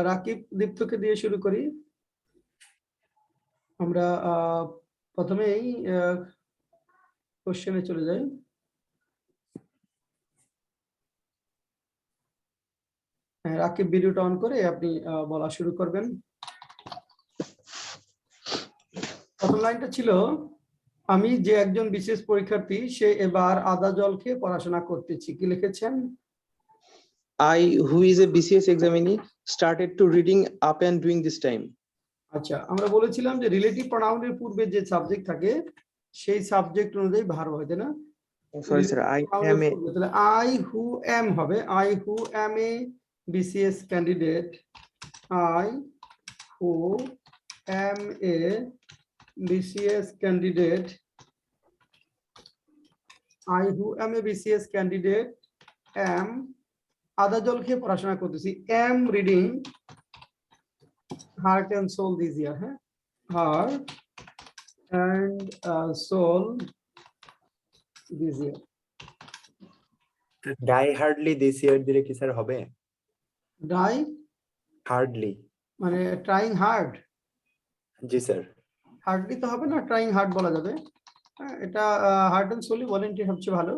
রাকিব দীপ্তকে দিয়ে শুরু করি। আমরা প্রথমেই কোশ্চেনে চলে যাই। রাকিব ভিডিওটা অন করে আপনি বলা শুরু করবেন। প্রথম লাইনটা ছিল, আমি যে একজন বিশেষ পরীক্ষার্থী সে এবার আদা জল খেয়ে পড়াশোনা করতেছি। কি লিখেছেন? I, who is a BCS examinee, started to reading up and doing this time. আচ্ছা, আমরা বলেছিলাম যে রিলেটিভ প্রোনাউনের পূর্বে যে সাবজেক্ট থাকে সেই সাবজেক্ট অনুযায়ী ভার্ব হয়, তাই না? Sorry sir, I am a তাহলে I who am হবে I who am a BCS candidate. I who am a BCS candidate. I who am a BCS candidate am আদা জল খেয়ে পড়াশোনা করতেছি। am reading heart and soul this year. হ্যাঁ, heart and soul this year. Die hardly this year দিলে কি sir হবে? Die Hardly মানে trying hard। জি স্যার। হার্ডলি তো হবে না, ট্রাইং হার্ড বলা যাবে। হ্যাঁ, এটা হার্ড এন্ড সোলি ভলেন্টিয়ার সবচেয়ে ভালো।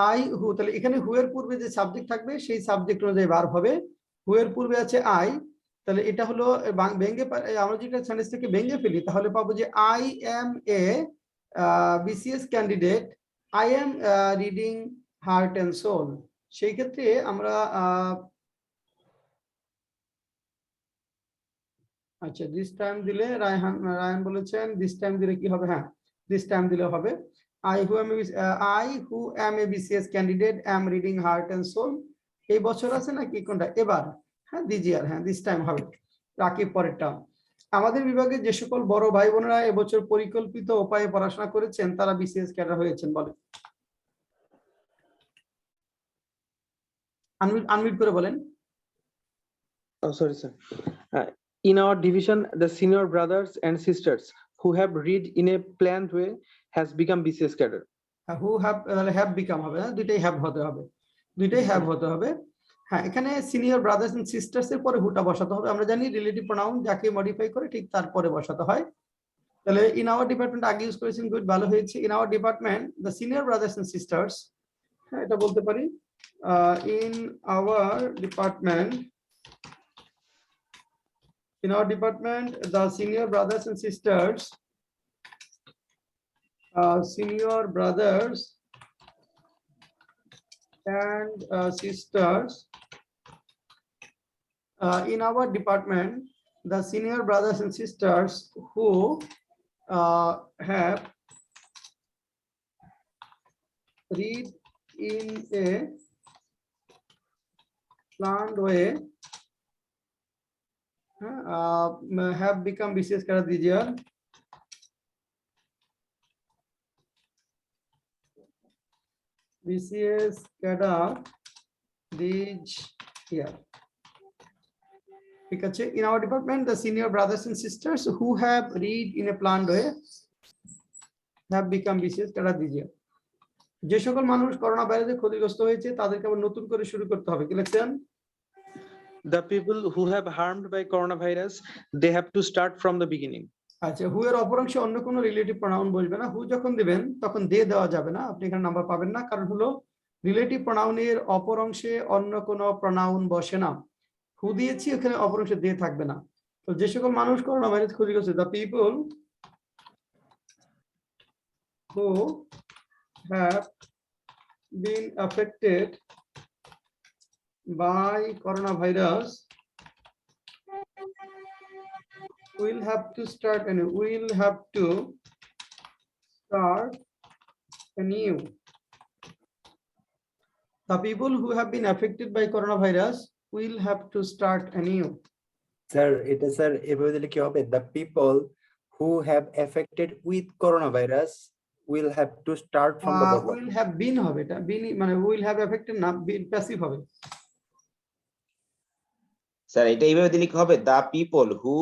আই হু, তাহলে এখানে হু এর পূর্বে যে সাবজেক্ট থাকবে সেই সাবজেক্ট অনুযায়ী ভার্ব হবে। হু এর পূর্বে আছে আই, তাহলে এটা হলো ভেঙে, আমরা যেটা সেন্টেন্স থেকে ভেঙে ফেলি তাহলে পাবো যে I am a BCS candidate, I am reading heart and soul. সেই ক্ষেত্রে আমরা আচ্ছা দিস টাইম দিলে রায়হান বলেছেন দিস টাইম দিলে কি হবে? হ্যাঁ, দিস টাইম দিলে হবে I who am a BCS candidate am reading heart and soul। এই বছর আছে নাকি কোনটা? এবার। হ্যাঁ, দিস ইয়ার। হ্যাঁ, দিস টাইম হবে। রাকিব পরেরটা, আমাদের বিভাগে যে সকল বড় ভাই বোনেরা এবছর পরিকল্পিত উপায়ে পড়াশোনা করেছেন তারা BCS ক্যাডার হয়েছেন বলেন। আনমিউট করে বলেন। Oh, sorry sir. In our division, the senior brothers and sisters who have read in a planned way has become BCS cadre. Who have become হবে, দুইটাই হ্যাভ হতে হবে, দুইটাই হ্যাভ হতে হবে। হ্যাঁ, এখানে সিনিয়র ব্রাদার্স এন্ড সিস্টার্স এর পরে হুটা বসাতে হবে। আমরা জানি রিলেটিভ প্রোনাউন যাকে মডিফাই করে ঠিক তারপরে বসাতে হয়। তাহলে ইন আওয়ার ডিপার্টমেন্ট আগে ইউজ করেছেন, গুড, ভালো হয়েছে। In our department the senior brothers and sisters, হ্যাঁ এটা বলতে পারি। In our department, the senior brothers and sisters, senior brothers and sisters, in our department the senior brothers and sisters who have read in a planned way have become BCS cadre this year। BCS cadre this year, ঠিক আছে। In our department the senior brothers and sisters who have read in a planned way have become BCS cadre this year। যে সকল মানুষ corona ভাইরাসে ক্ষতিগ্রস্ত হয়েছে তাদেরকে আবার নতুন করে শুরু করতে হবে। কি লিখছেন? The people who have harmed by coronavirus, they have to start from the beginning. আচ্ছা, হু এর অপর অংশে অন্য কোনো রিলেটিভ প্রোনাউন বসবে না। হু যখন দিবেন তখন দে দেওয়া যাবে না, আপনি এখানে নাম্বার পাবেন না, কারণ হলো রিলেটিভ প্রোনাউনের অপর অংশে অন্য কোনো প্রোনাউন বসে না। হু দিয়েছি, ওখানে অপর অংশে দে থাকবে না। তো যে সকল মানুষ করোনা ভাইরাস ক্ষতিগ্রস্ত, the people who have been affected by coronavirus will have to start anew, the people who have been affected by coronavirus will have to start anew। Sir এটা স্যার এভাবে দিলে কি হবে? The people who have affected with coronavirus will have to start from the bottom। will have been হবে, এটা been মানে will have affected না, been passive হবে। স্যার এটা এইভাবে দিলে কি হবে? The people who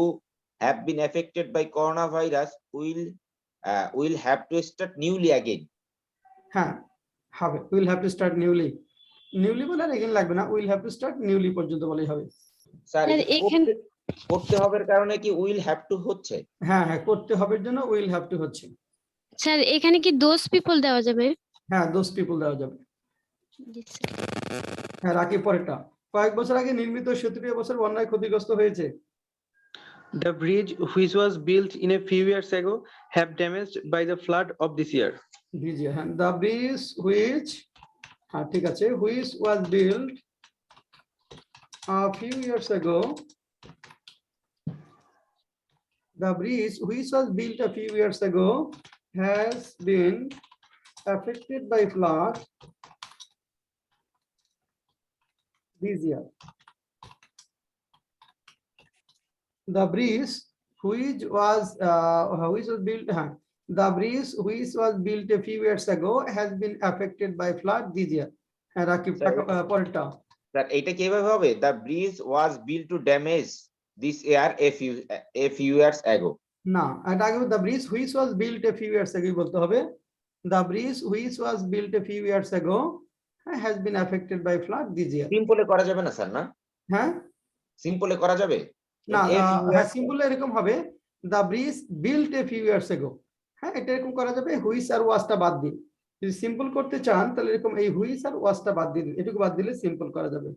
have been affected by coronavirus will have to start newly again। হ্যাঁ হবে, will have to start newly। Newly বলে আর এখানে লাগবে না, will have to start newly পর্যন্ত বলেই হবে। স্যার স্যার, এখানে- করতে হবে কারণে কি উইল হ্যাভ টু হচ্ছে? হ্যাঁ হ্যাঁ, করতে হবে জন্য উইল হ্যাভ টু হচ্ছে। স্যার এখানে কি দোজ পিপল দেওয়া যাবে? হ্যাঁ, দোজ পিপল দেওয়া যাবে। জি স্যার। হ্যাঁ, রাখি পরেরটা। কয়েক বছর আগে নির্মিত সেতুটি এবছর বন্যায় ক্ষতিগ্রস্ত হয়েছে। The bridge which was built in a few years ago have damaged by the flood of this year. জি হ্যাঁ, দ্য ব্রিজ হুইচ, হ্যাঁ ঠিক আছে, which was build a few years ago, the bridge which was built a few years ago has been affected by flood this year. The bridge which was built, the bridge which was built a few years ago has been affected by flood this year. হ্যাঁ, রাকিব পরেরটা। Sir এটা কিভাবে হবে? The bridge was build to damage this year a few years ago. না, এটা আগে the bridge which was built a few years ago বলতে হবে। The bridge which was built a few years ago has been affected by flood this year. সিম্পলে করা যাবে না sir? না হ্যাঁ সিম্পলে করা যাবে না, A few হ্যাঁ years- সিম্পল এরকম হবে, the bridge built a few years ago। হ্যাঁ, এটা এরকম করা যাবে হুইচ আর ওয়াজটা বাদ দিয়ে। যদি সিম্পল করতে চান তাহলে এরকম এই হুইচ আর ওয়াজটা বাদ দিয়ে দিন, এটুকু বাদ দিলে সিম্পল করা যাবে।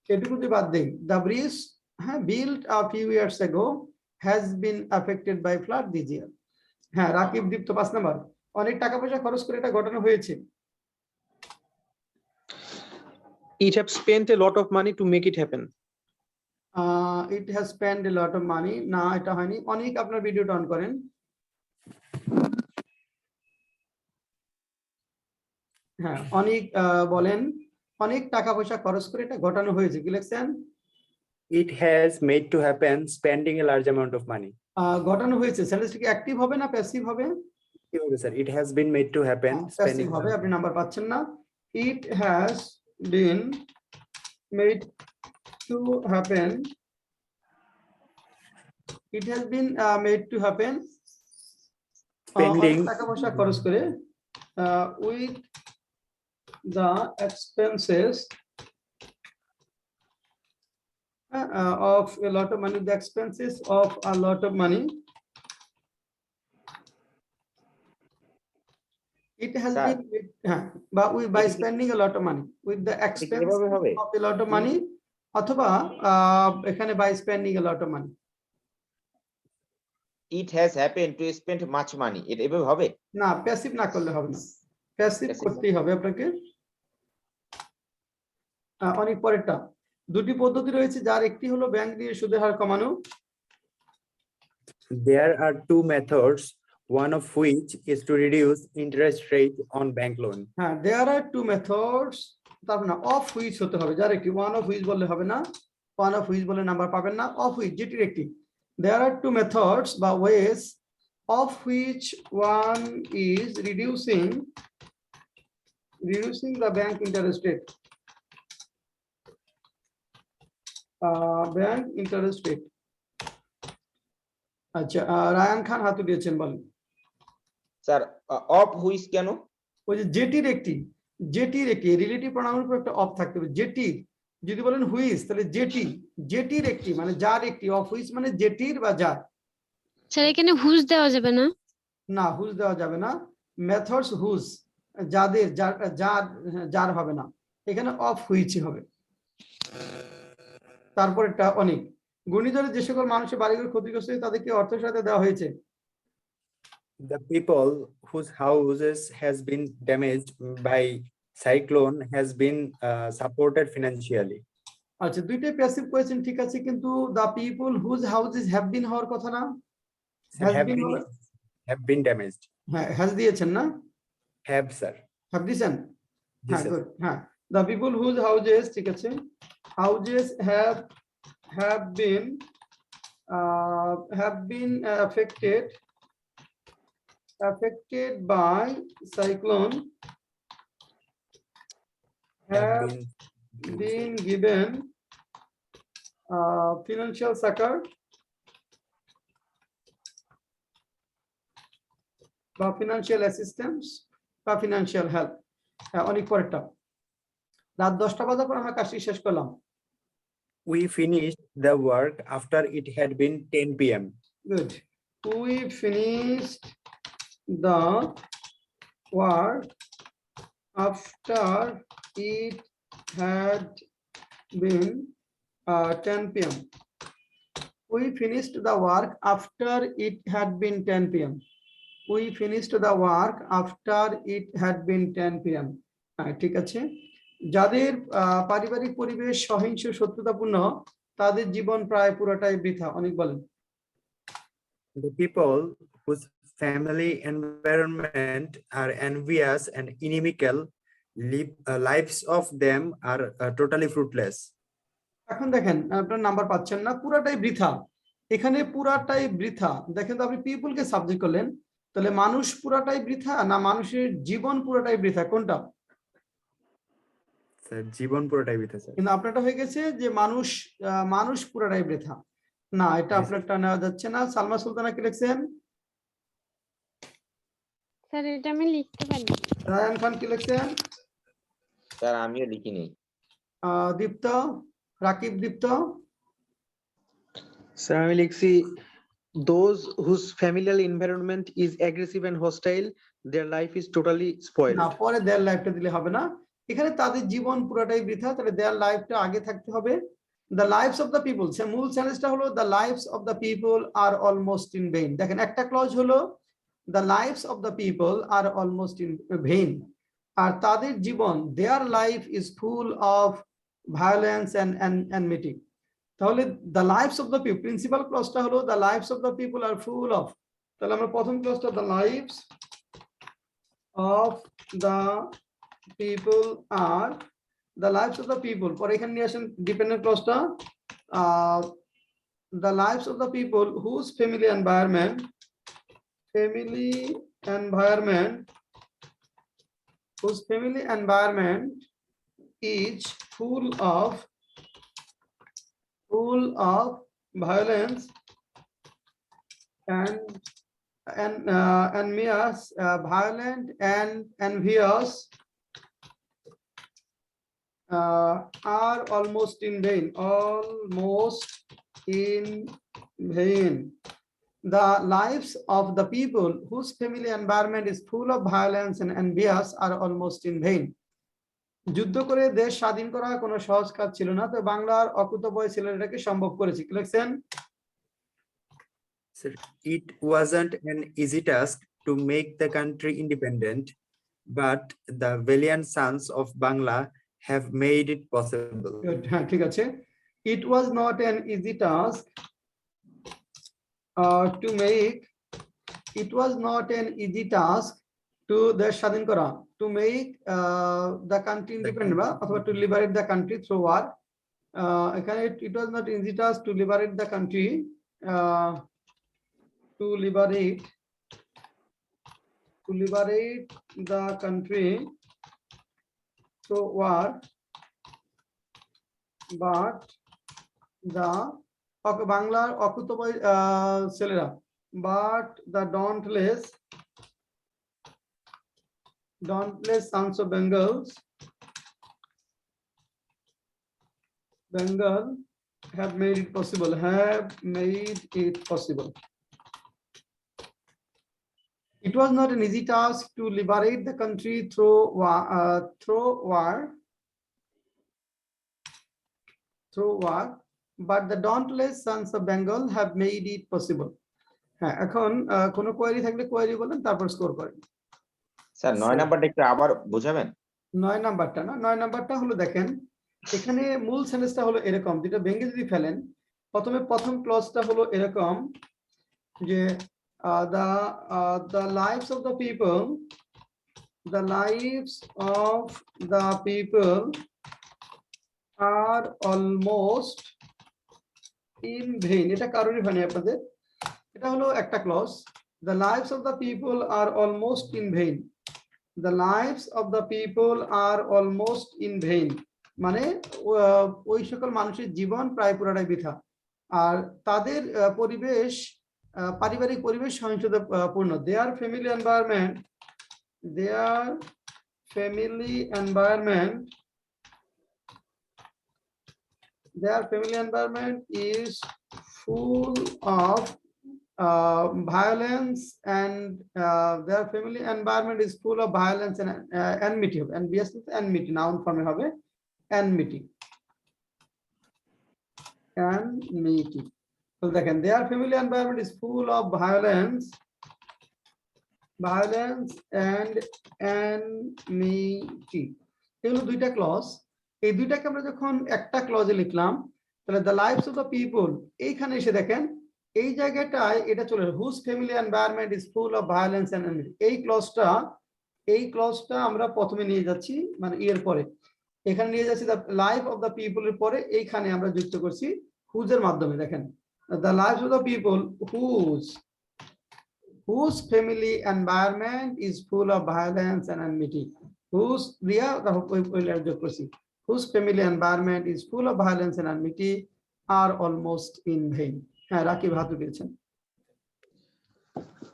এটুকু যদি বাদ দেই, the bridge built a few years ago has been affected by flood this year। হ্যাঁ, রাকিব দীপ্ত 5 নাম্বার। অনেক টাকা পয়সা খরচ করে এটা ঘটানো হয়েছে। It have spent a lot of money to make it happen. It has spent a lot of money, না এটা হয়নি। অনেক আপনার ভিডিওটা অন করেন। হ্যাঁ, অনেক বলেন অনেক টাকা পয়সা খরচ করে এটা ঘটানো হয়েছে, কি লিখছেন? It has made to happen spending a large amount of money. ঘটানো হয়েছে, সেন্টেন্সটা কি অ্যাক্টিভ হবে না প্যাসিভ হবে? কি হবে sir? It has been made to happen passive spending. হবে, আপনি নাম্বার পাচ্ছেন না। It has been made to happen, it has been made to happen Spending. অনেক টাকা পয়সা খরচ করে with the expenses of a lot of money, the expenses of a lot of money. It has Sir. been but by এটা কি- spending a lot of money with the expenses কিভাবে হবে? of a lot of money, অথবা এখানে by spending a lot of money। It has happen to spend much money, এটা এভাবে হবে? না, প্যাসিভ না করলে হবে না, প্যাসিভ Passive করতেই হবে আপনাকে। অনেক পরেরটা, দুটি পদ্ধতি রয়েছে যার একটি হলো ব্যাংক দিয়ে সুদের হার কমানো। There are two methods, one of which is to reduce interest rate on bank loan. হ্যাঁ, there are two methods, তারপর না অফ হুইচ হতে হবে, যার একটি। ওয়ান অফ হুইচ বললে হবে না, ওয়ান অফ হুইচ বলে নাম্বার পাবেন না, অফ হুইচ যেটির একটি। there are two methods বা ways of which one is reducing the bank interest rate, bank interest rate। আচ্ছা, রায়ান খান হাতু দিয়েছেন, বলেন। স্যার অফ হুইচ কেন? ওই যে যেটির একটি রিলেটিভ প্রোনাউনের উপর একটা অফ থাকতে হবে। যেটির, যদি বলেন হুইচ তাহলে যেটির একটি মানে যার একটি, অফ হুইচ মানে যেটির বা যার। স্যার এখানে হুজ দেওয়া যাবে না? না, হুজ দেওয়া যাবে না। মেথডস হুজ, যাদের, যার হবে না, এখানে অফ হুইচই হবে। তারপর এটা অনেক ঘূর্ণিঝড়ে যে সকল মানুষের বাড়িঘর ক্ষতিগ্রস্ত হয়েছে তাদেরকে অর্থ সহায়তা দেওয়া হয়েছে। The people whose houses has been damaged by cyclone has been supported financially. আচ্ছা, দুইটাই প্যাসিভ কোয়েশ্চেন ঠিক আছে, কিন্তু the people whose houses have been হওয়ার কথা না? Has been হবে? Have been damaged. হ্যাঁ, হ্যাজ দিয়েছেন না? Have sir. হ্যাভ দিয়েছেন? Yes, হ্যাঁ, sir. গুড। হ্যাঁ, দ্য পিপল হুজ হাউসেস, ঠিক আছে, houses have been affected by cyclone have been given financial succor বা financial assistance বা financial help। অনেক পরেরটা, রাত 10টা বাজার পর আমরা কাজটি শেষ করলাম। We finished the work after it had been 10 p.m. Good. We finished the work after it had been 10 p.m. We finished the work after it had been 10 p.m. We finished the work after it had been 10 p.m. ঠিক আছে। যাদের পারিবারিক পরিবেশ সহিংস শত্রুতাপূর্ণ তাদের জীবন প্রায় পুরোটাই বৃথা। অনেক বলেন। The people whose family environment are envious and inimical, lives of them are totally fruitless. এখন দেখেন আপনার নাম্বার পাচ্ছেন না, পুরাটাই বৃথা। এখানে পুরাটাই বৃথা, দেখেন তো আপনি পিপলকে সাবজেক্ট করলেন, তাহলে মানুষ পুরাটাই বৃথা না মানুষের জীবন পুরাটাই বৃথা, কোনটা? স্যার জীবন পুরোটাই বৃথা স্যার। কিন্তু আপনারটা হয়ে গেছে যে মানুষ পুরাটাই বৃথা। না, এটা আপনারটা নেওয়া যাচ্ছে না। সালমা সুলতানা কি লিখছেন? স্যার এটা আমি লিখতে পারি। রায়ান খান কি লিখছেন? স্যার আমিও লিখি নেই। দীপ্ত, রাকিব দীপ্ত? Sir, আমি লিখছি those whose familial environment is aggressive and hostile, their life is totally spoiled. না, পরে দেয়ার লাইফটা দিলে হবে না, এখানে তাদের জীবন পুরোটাই বৃথা, তাহলে দেয়ার লাইফটা আগে থাকতে হবে। The lifes of the people, মূল সেন্টেন্সটা হলো the lifes of the people are almost in vain. দেখেন একটা ক্লজ হলো the lifes of the people are almost in vain, আর তাদের জীবন their life is full of violence and meeting. তাহলে the lifes of the people, principal ক্লজটা হলো the lifes of the people are full of, তাহলে আমরা প্রথম ক্লজটা the lifes of the people are, the lives of the people, পরে এখানে নিয়ে আসেন dependent ক্লজটা, the lives of the people whose family environment is full of violence and envious, violent and envious, are almost in vain. The lives of the people whose family environment is full of violence and envious are almost in vain. যুদ্ধ করে দেশ স্বাধীন করা কোনো সহজ কাজ ছিল না, তো বাংলার অকুতোভয় ছেলেটাকে সম্ভব করেছে। কি লিখছেন? It wasn't an easy task to make the country independent, but the valiant sons of Bangla have made it possible. Good. হ্যাঁ, ঠিক আছে। It was not an easy task to make, it was not an easy task to দেশ স্বাধীন করা, to make the country independent বা অথবা to liberate the country through war। এখানে it was not easy task to liberate the country, to liberate the country through war, but the বাংলার অকুতোভয় ছেলেরা, but the dauntless sons of Bengal have made it possible, It was not an easy task to liberate the country through war, but the dauntless sons of Bengal have made it possible. হ্যাঁ, এখন কোনো query থাকলে query বলেন, তারপর score করেন। Sir 9 নাম্বারটা একটু আবার বুঝাবেন? 9 নাম্বারটা না, 9 নাম্বারটা হলো দেখেন এখানে মূল সেন্টেন্সটা হলো এরকম, যেটা ভেঙে যদি ফেলেন, প্রথম ক্লজটা হলো এরকম যে the lives of the people are almost in vain। এটা কারোরই হয়নি আপনাদের, এটা হলো একটা clause. the lives of the people are almost in vain, the lives of the people are almost in vain, মানে ওই সকল মানুষের জীবন প্রায় পুরোটাই বৃথা, আর তাদের পারিবারিক পরিবেশ সহিংসতাপূর্ণ। their family environment their family environment is full of violence, and their family environment is full of violence and enmity হবে, and enmity noun form হবে enmity, enmity. তো দেখেন their family environment is full of violence and enmity, এগুলো দুইটা clause. এই দুইটাকে আমরা যখন একটা ক্লজে লিখলাম, তাহলে the lives of the people, এইখানে এসে দেখেন এই জায়গাটায় এটা চলে whose family environment is full of violence and enmity, এই ক্লজটা আমরা প্রথমে নিয়ে যাচ্ছি, মানে এর পরে এখানে নিয়ে যাচ্ছি the life of the people এর পরে এইখানে আমরা যুক্ত করছি হুজের মাধ্যমে। দেখেন the life of the people whose family environment is full of violence and enmity, whose দিয়া যোগ করছি whose family environment is full of violence and enmity are almost in vain. হ্যাঁ, রাকিব হাত উঠিয়েছেন।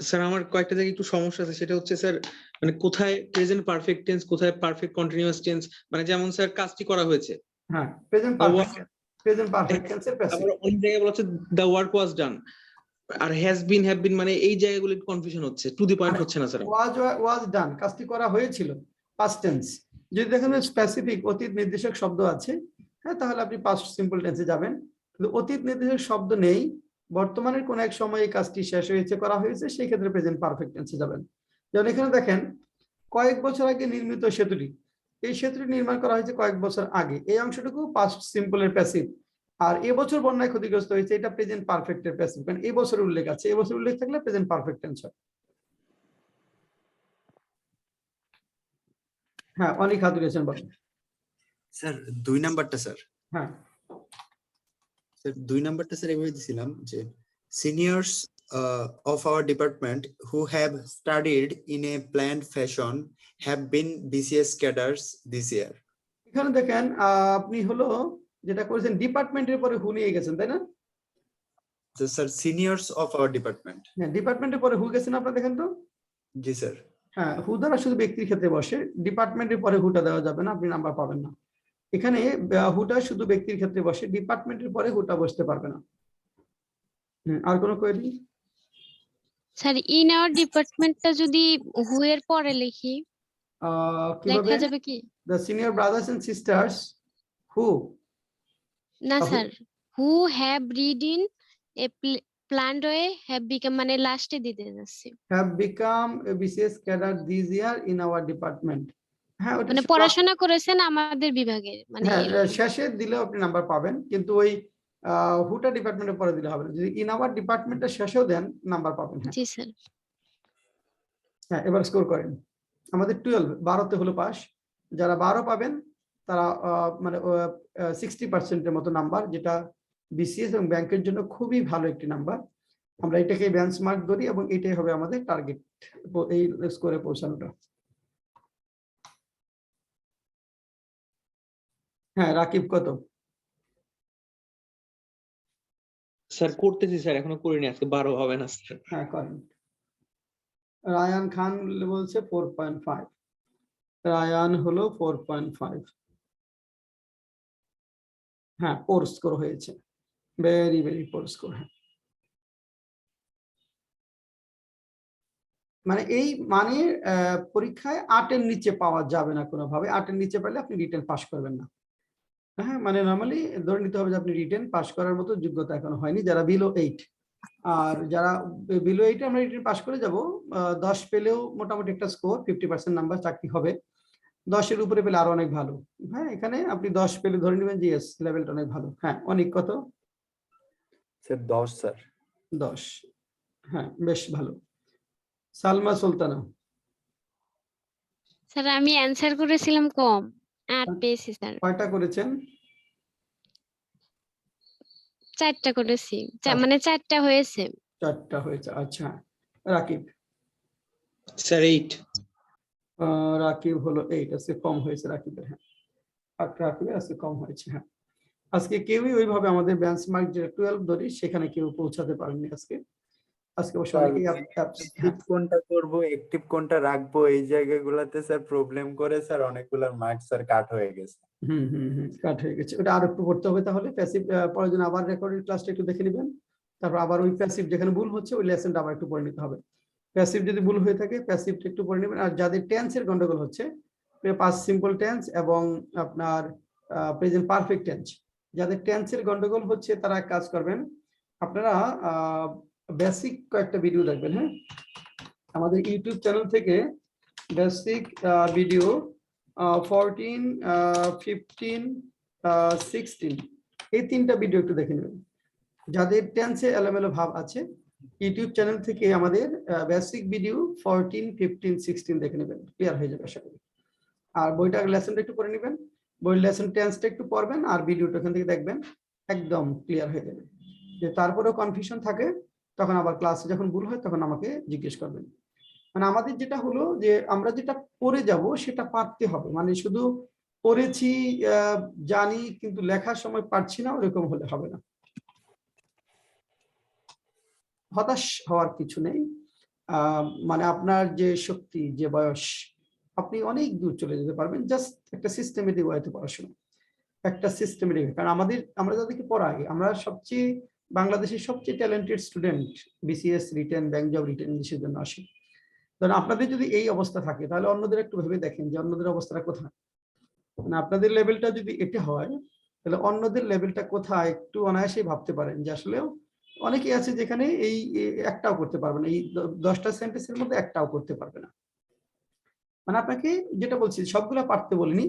স্যার আমার কয়েকটা জায়গায় একটু সমস্যা আছে, সেটা হচ্ছে স্যার মানে কোথায় প্রেজেন্ট পারফেক্ট টেন্স, কোথায় পারফেক্ট কন্টিনিউয়াস টেন্স, মানে যেমন স্যার কাজটি করা হয়েছে, হ্যাঁ, প্রেজেন্ট পারফেক্ট টেন্সের প্যাসিভ। আবার অনেক জায়গায় বলা হচ্ছে দ্য ওয়ার্ক ওয়াজ ডান, আর হ্যাজ বিন হ্যাভ বিন, মানে এই জায়গাগুলো একটু কনফিউশন হচ্ছে, টু দি পয়েন্ট হচ্ছে না স্যার। ওয়াজ ডান, কাজটি করা হয়েছিল, পাস্ট টেন্স। যদি দেখেন স্পেসিফিক অতীত নির্দেশক শব্দ আছে, হ্যাঁ, তাহলে আপনি পাস্ট সিম্পল টেন্সে যাবেন। কিন্তু অতীত নির্দেশক শব্দ নেই, বর্তমানের কোন এক সময় এই কাজটি শেষ হয়েছে, করা হয়েছে, সেই ক্ষেত্রে প্রেজেন্ট পারফেক্ট টেন্সে যাবেন। যেমন এখানে দেখেন কয়েক বছর আগে নির্মিত সেতুটি, এই সেতুটি নির্মাণ করা হয়েছে কয়েক বছর আগে, এই অংশটুকু পাস্ট সিম্পলের প্যাসিভ। আর এবছর বন্যায় ক্ষতিগ্রস্ত হয়েছে, এটা প্রেজেন্ট পারফেক্টের প্যাসিভ, কারণ এই বছর উল্লেখ আছে, এই বছর উল্লেখ থাকলে প্রেজেন্ট পারফেক্ট টেন্স হয়। হ্যাঁ, অনেক হাত উঠিয়েছেন, বলেন। স্যার 2 নাম্বারটা স্যার, হ্যাঁ, স্যার 2 নাম্বারটা স্যার এভাবে দিছিলাম যে seniors of our department who have studied in a planned fashion have been BCS cadres this year. এখানে দেখেন আপনি হলো যেটা করেছেন ডিপার্টমেন্টের পরে হু নিয়ে গেছেন, তাই না? So sir, seniors of our department. হ্যাঁ, ডিপার্টমেন্টের পরে হু গেছেন, আপনারা দেখেন তো। জি স্যার। হ্যাঁ, হু দ্বারা শুধু ব্যক্তির ক্ষেত্রে বসে, ডিপার্টমেন্টের পরে হুটা দেওয়া যাবে না, আপনি নাম্বার পাবেন না। এখানে হুটা শুধু ব্যক্তির ক্ষেত্রে বসে, ডিপার্টমেন্টের পরে হুটা বসতে পারবে না। আর কোনো কোয়েরি? স্যার ইন আওয়ার ডিপার্টমেন্টটা যদি হু এর পরে লিখি কিভাবে? লেখা যাবে কি? The senior brothers and sisters who না Who? Sir, who have read in a planned way have become, মানে লাস্টে দিতে যাচ্ছি, have become a BCS cadre this year in our department. হ্যাঁ, ওটা মানে পড়াশোনা করেছেন আমাদের বিভাগের, মানে হ্যাঁ, এরকম। শেষে দিলেও আপনি নাম্বার পাবেন, কিন্তু ওই হুটা ডিপার্টমেন্টের পরে দিলে হবে না, যদি ইন আওয়ার ডিপার্টমেন্টের শেষেও দেন নাম্বার পাবেন। হ্যাঁ, জি স্যার। হ্যাঁ, এবার স্কোর করেন। আমাদের 12 12তে হলো পাস, যারা 12 পাবেন তারা মানে 60% মতো নাম্বার, যেটা বিসিএস এবং ব্যাংকের জন্য খুবই ভালো একটি নাম্বার। আমরা এটাকে বেঞ্চমার্ক ধরি এবং এটাই হবে আমাদের টার্গেট, এই স্কোরে পৌঁছানোটা। হ্যাঁ, রাকিব কত? স্যার করতেছি স্যার, এখনো করিনি, আজকে 12 হবে না স্যার। হ্যাঁ, করেন। রায়ান খান বলছে 4.5, রায়ান হলো 4.5। হ্যাঁ, পোর স্কোর হয়েছে, ভেরি ভেরি পোর স্কোর। হ্যাঁ, মানে এই মানে পরীক্ষায় 8-এর নিচে পাওয়া যাবে না কোনোভাবে, 8-এর নিচে পেলে আপনি রিটেন পাস করবেন না। হ্যাঁ, মানে নরমালি ধরে নিতে হবে যে আপনি রিটেন পাস করার মতো যোগ্যতা এখনো হয়নি, যারা বিলো 8। আর যারা বিলো 8 আমরা রিটেন পাস করে যাব, 10 পেলেও মোটামুটি একটা স্কোর, 50% নাম্বার চাকরি হবে। 10-এর উপরে পেলে আরো অনেক ভালো। হ্যাঁ, এখানে আপনি 10 পেলে ধরে নেবেন যে ইয়েস, লেভেলটা অনেক ভালো। হ্যাঁ, অনেক কত? Sir 10 sir. 10। হ্যাঁ, বেশ ভালো। সালমা সুলতানা? স্যার আমি অ্যানসার করেছিলাম কম, 8 পেয়েছি স্যার। কয়টা করেছেন? 4টা করেছি, আচ্ছা। মানে 4টা হয়েছে। 4টা হয়েছে, আচ্ছা। রাকিব? স্যার 8। রাকিব হলো 8, আজকে কম হয়েছে রাকিবের। হ্যাঁ, রাকিবের আজকে কম হয়েছে। হ্যাঁ, আজকে কেউই ওইভাবে আমাদের বেঞ্চমার্ক যে 12 ধরি সেখানে কেউ পৌঁছাতে পারেনি আজকে। আজকে অবশ্য স্যার, অনেকেই অ্যাপস অ্যাক্টিভ কোনটা করব, অ্যাক্টিভ কোনটা রাখবো, এই জায়গাগুলোতে স্যার প্রবলেম করে স্যার, অনেকগুলোর মার্কস স্যার কাট হয়ে গেছে। কাট হয়ে গেছে, ওটা আরো একটু করতে হবে। তাহলে প্যাসিভ পড়ার জন্য আবার রেকর্ডেড ক্লাসটা একটু দেখে নেবেন, তারপর আবার ওই প্যাসিভ যেখানে ভুল হচ্ছে ওই লেসনটা আবার একটু পড়ে নিতে হবে। প্যাসিভ যদি ভুল হয়ে থাকে প্যাসিভটা একটু পড়ে নেবেন। আর যাদের টেন্সের গন্ডগোল হচ্ছে, পাস্ট সিম্পল টেন্স এবং আপনার প্রেজেন্ট পারফেক্ট টেন্স, যাদের টেন্সের গন্ডগোল হচ্ছে তারা এক কাজ করবেন, আপনারা বেসিক কয়েকটা ভিডিও দেখবেন। হ্যাঁ, আমাদের ইউটিউব চ্যানেল থেকে বেসিক ভিডিও 14, 15, 16 এই তিনটা ভিডিও একটু দেখে নেবেন। যাদের টেন্সে এলোমেলো ভাব আছে, ইউটিউব চ্যানেল থেকে আমাদের বেসিক ভিডিও 14, 15, 16 দেখে নেবেন, ক্লিয়ার হয়ে যাবে আশা করি। আর বইটার লেসনটা একটু করে নেবেন, বইয়ের লেসন টেন্সটা একটু পড়বেন আর ভিডিওটা এখান থেকে দেখবেন, একদম ক্লিয়ার হয়ে যাবে। যে তারপরেও কনফিউশন থাকে তখন আবার ক্লাসে যখন ভুল হয় তখন আমাকে জিজ্ঞেস করবেন। মানে আমাদের যেটা হলো যে আমরা যেটা পড়ে যাব সেটা পারতে হবে, মানে শুধু পড়েছি জানি কিন্তু লেখার সময় পারছি না, ওরকম হলে হবে না। হতাশ হওয়ার কিছু নেই। মানে আপনার যে শক্তি, যে বয়স, আপনি অনেক দূর চলে যেতে পারবেন, জাস্ট একটা সিস্টেমেটিক ওয়েতে পড়াশোনা, একটা সিস্টেমেটিক। কারণ আমরা যাদেরকে পড়াই, আমরা সবচেয়ে বাংলাদেশের সবচেয়ে talented student BCS written, bank job written ইংলিশের জন্য আসে। কারণ আপনাদের যদি এই অবস্থা থাকে তাহলে অন্যদের একটু ভেবে দেখেন যে অন্যদের অবস্থাটা কোথায়। মানে আপনাদের লেভেলটা যদি এটা হয় তাহলে অন্যদের লেভেলটা কোথায় একটু অনায়াসেই ভাবতে পারেন যে আসলেও অনেকেই আছে যেখানে এই একটাও করতে পারবে না, এই 10টা সেন্টেন্সের মধ্যে একটাও করতে পারবে না। মানে আপনাকে যেটা বলছি সবগুলা পারতে বলিনি,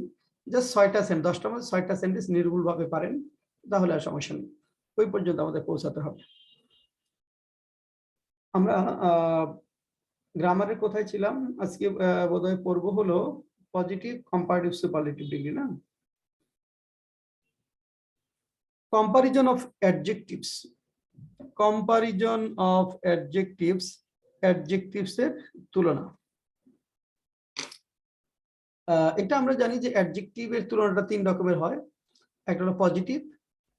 জাস্ট 6টা সেন্টেন্স, 10টার মধ্যে 6টা সেন্টেন্স নির্ভুল ভাবে পারেন, তাহলে আর সমস্যা নেই। ওই পর্যন্ত আমাদের পৌঁছাতে হবে। আমরা গ্রামারের কোথায় ছিলাম আজকে? বোধহয় পড়বো হলো পজিটিভ, কম্পারেটিভ, সুপারলেটিভ ডিগ্রি, না? Comparison of adjectives, comparison of adjectives, adjectives এর তুলনা। এটা আমরা জানি যে অ্যাডজেক্টিভের তুলনাটা 3 রকমের হয়, একটা হলো পজিটিভ,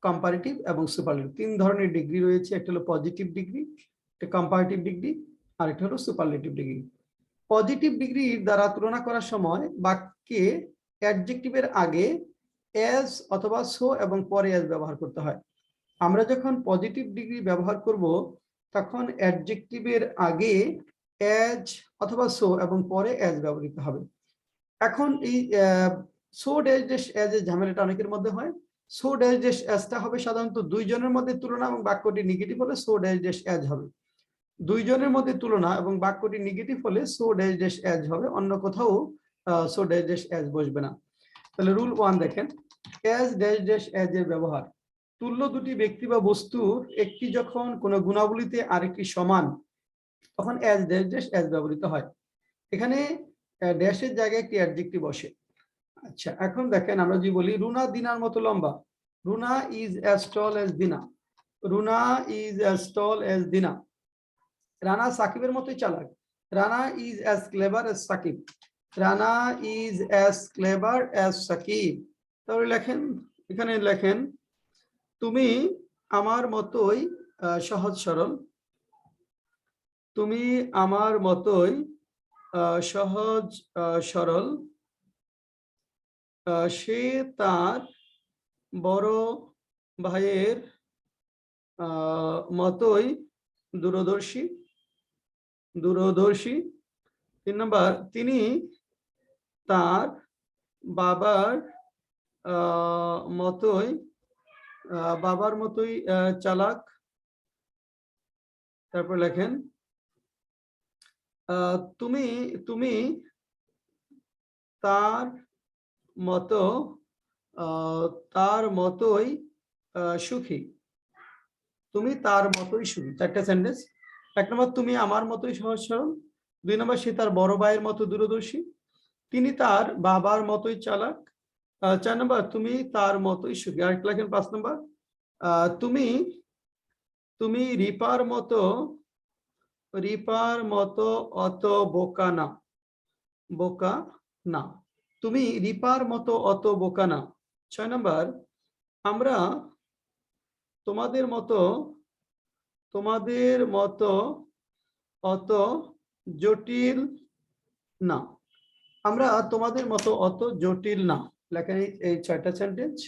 কম্পারেটিভ এবং সুপারলেটিভ। 3 ধরনের ডিগ্রি রয়েছে, একটা হলো পজিটিভ ডিগ্রি, একটা কম্পারেটিভ ডিগ্রি, আর একটা হলো সুপারলেটিভ ডিগ্রি। পজিটিভ ডিগ্রি দ্বারা তুলনা করার সময় বাক্যে অ্যাডজেক্টিভের আগে অ্যাজ অথবা সো এবং পরে অ্যাজ ব্যবহার করতে হয়। আমরা যখন পজিটিভ ডিগ্রি ব্যবহার করব তখন অ্যাডজেক্টিভের আগে অ্যাজ অথবা সো এবং পরে অ্যাজ ব্যবহৃত হবে। এখন এই সো ড্যাশ ড্যাশ অ্যাজ এর ঝামেলাটা অনেকের মধ্যে হয়। সো ড্যাশ ড্যাশ অ্যাজটা হবে সাধারণত দুইজনের মধ্যে তুলনা এবং বাক্যটি নেগেটিভ হলে সো ড্যাশ ড্যাশ অ্যাজ হবে। দুইজনের মধ্যে তুলনা এবং বাক্যটি নেগেটিভ হলে সো ড্যাশ ড্যাশ অ্যাজ হবে, অন্য কোথাও সো ড্যাশ ড্যাশ অ্যাজ বসবে না। তাহলে রুল 1 দেখেন, অ্যাজ ড্যাশ ড্যাশ অ্যাজ এর ব্যবহার। তুল্য দুটি ব্যক্তি বা বস্তুর একটি যখন কোনো গুণাবলীতে আরেকটি সমান তখন অ্যাজ ড্যাশ ড্যাশ অ্যাজ ব্যবহৃত হয়। এখানে ড্যাশের জায়গায় একটি অ্যাডজেক্টিভ বসে। আচ্ছা, এখন দেখেন আমরা যদি বলি রুনা দিনার মতো লম্বা, Runa is as tall as Dina, Runa is as tall as Dina. Rana সাকিবের মতোই চালাক, Rana is as clever as Sakib, Rana is as clever as Sakib. তাহলে লেখেন, এখানে লেখেন তুমি আমার মতোই সহজ সরল, তুমি আমার মতোই সহজ সরল, সে তার বড় ভাইয়ের মতোই দূরদর্শী, দূরদর্শী। 3 নম্বর, তিনি তার বাবার মতোই চালাক। তারপর লেখেন তুমি তার মতোই সুখী, তুমি তার মতোই সুখী। 4টা সেন্টেন্স। 1 নম্বর, তুমি আমার মতোই সহজ সরল। 2 নম্বর, সে তার বড় ভাইয়ের মতো দূরদর্শী। তিনি তার বাবার মতোই চালাক। 4 নম্বর, তুমি তার মতোই সুখী। আর লেখেন 5 নম্বর, তুমি রিপার মতো অত বোকা না, বোকা না। তুমি রিপার মতো অত বোকা না। 6 নম্বর, আমরা তোমাদের মতো অত জটিল না, আমরা তোমাদের মতো অত জটিল না, লেখেন এই 6টা সেন্টেন্স।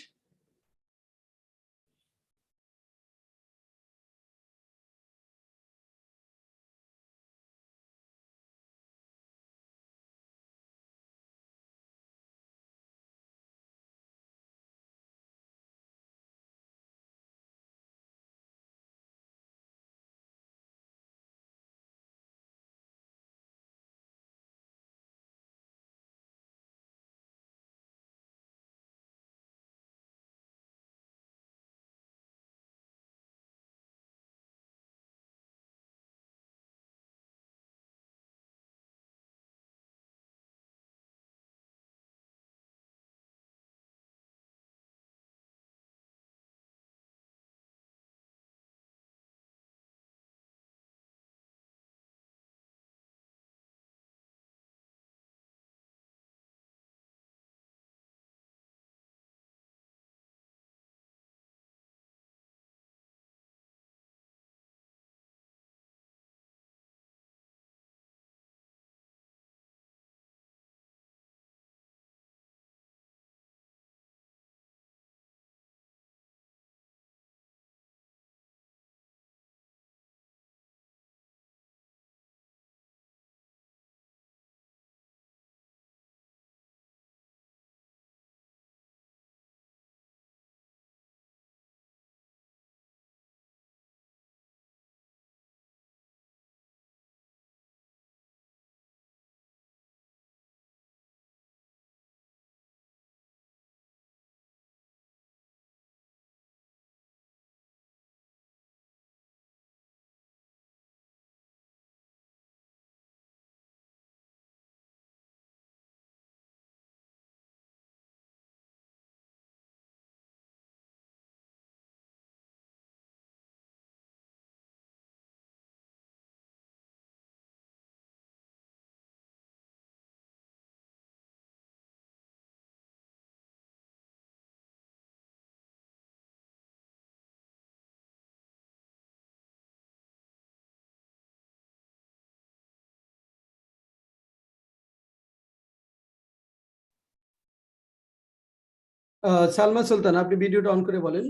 সালমা সুলতান, আপনি ভিডিওটা অন করে বলেন।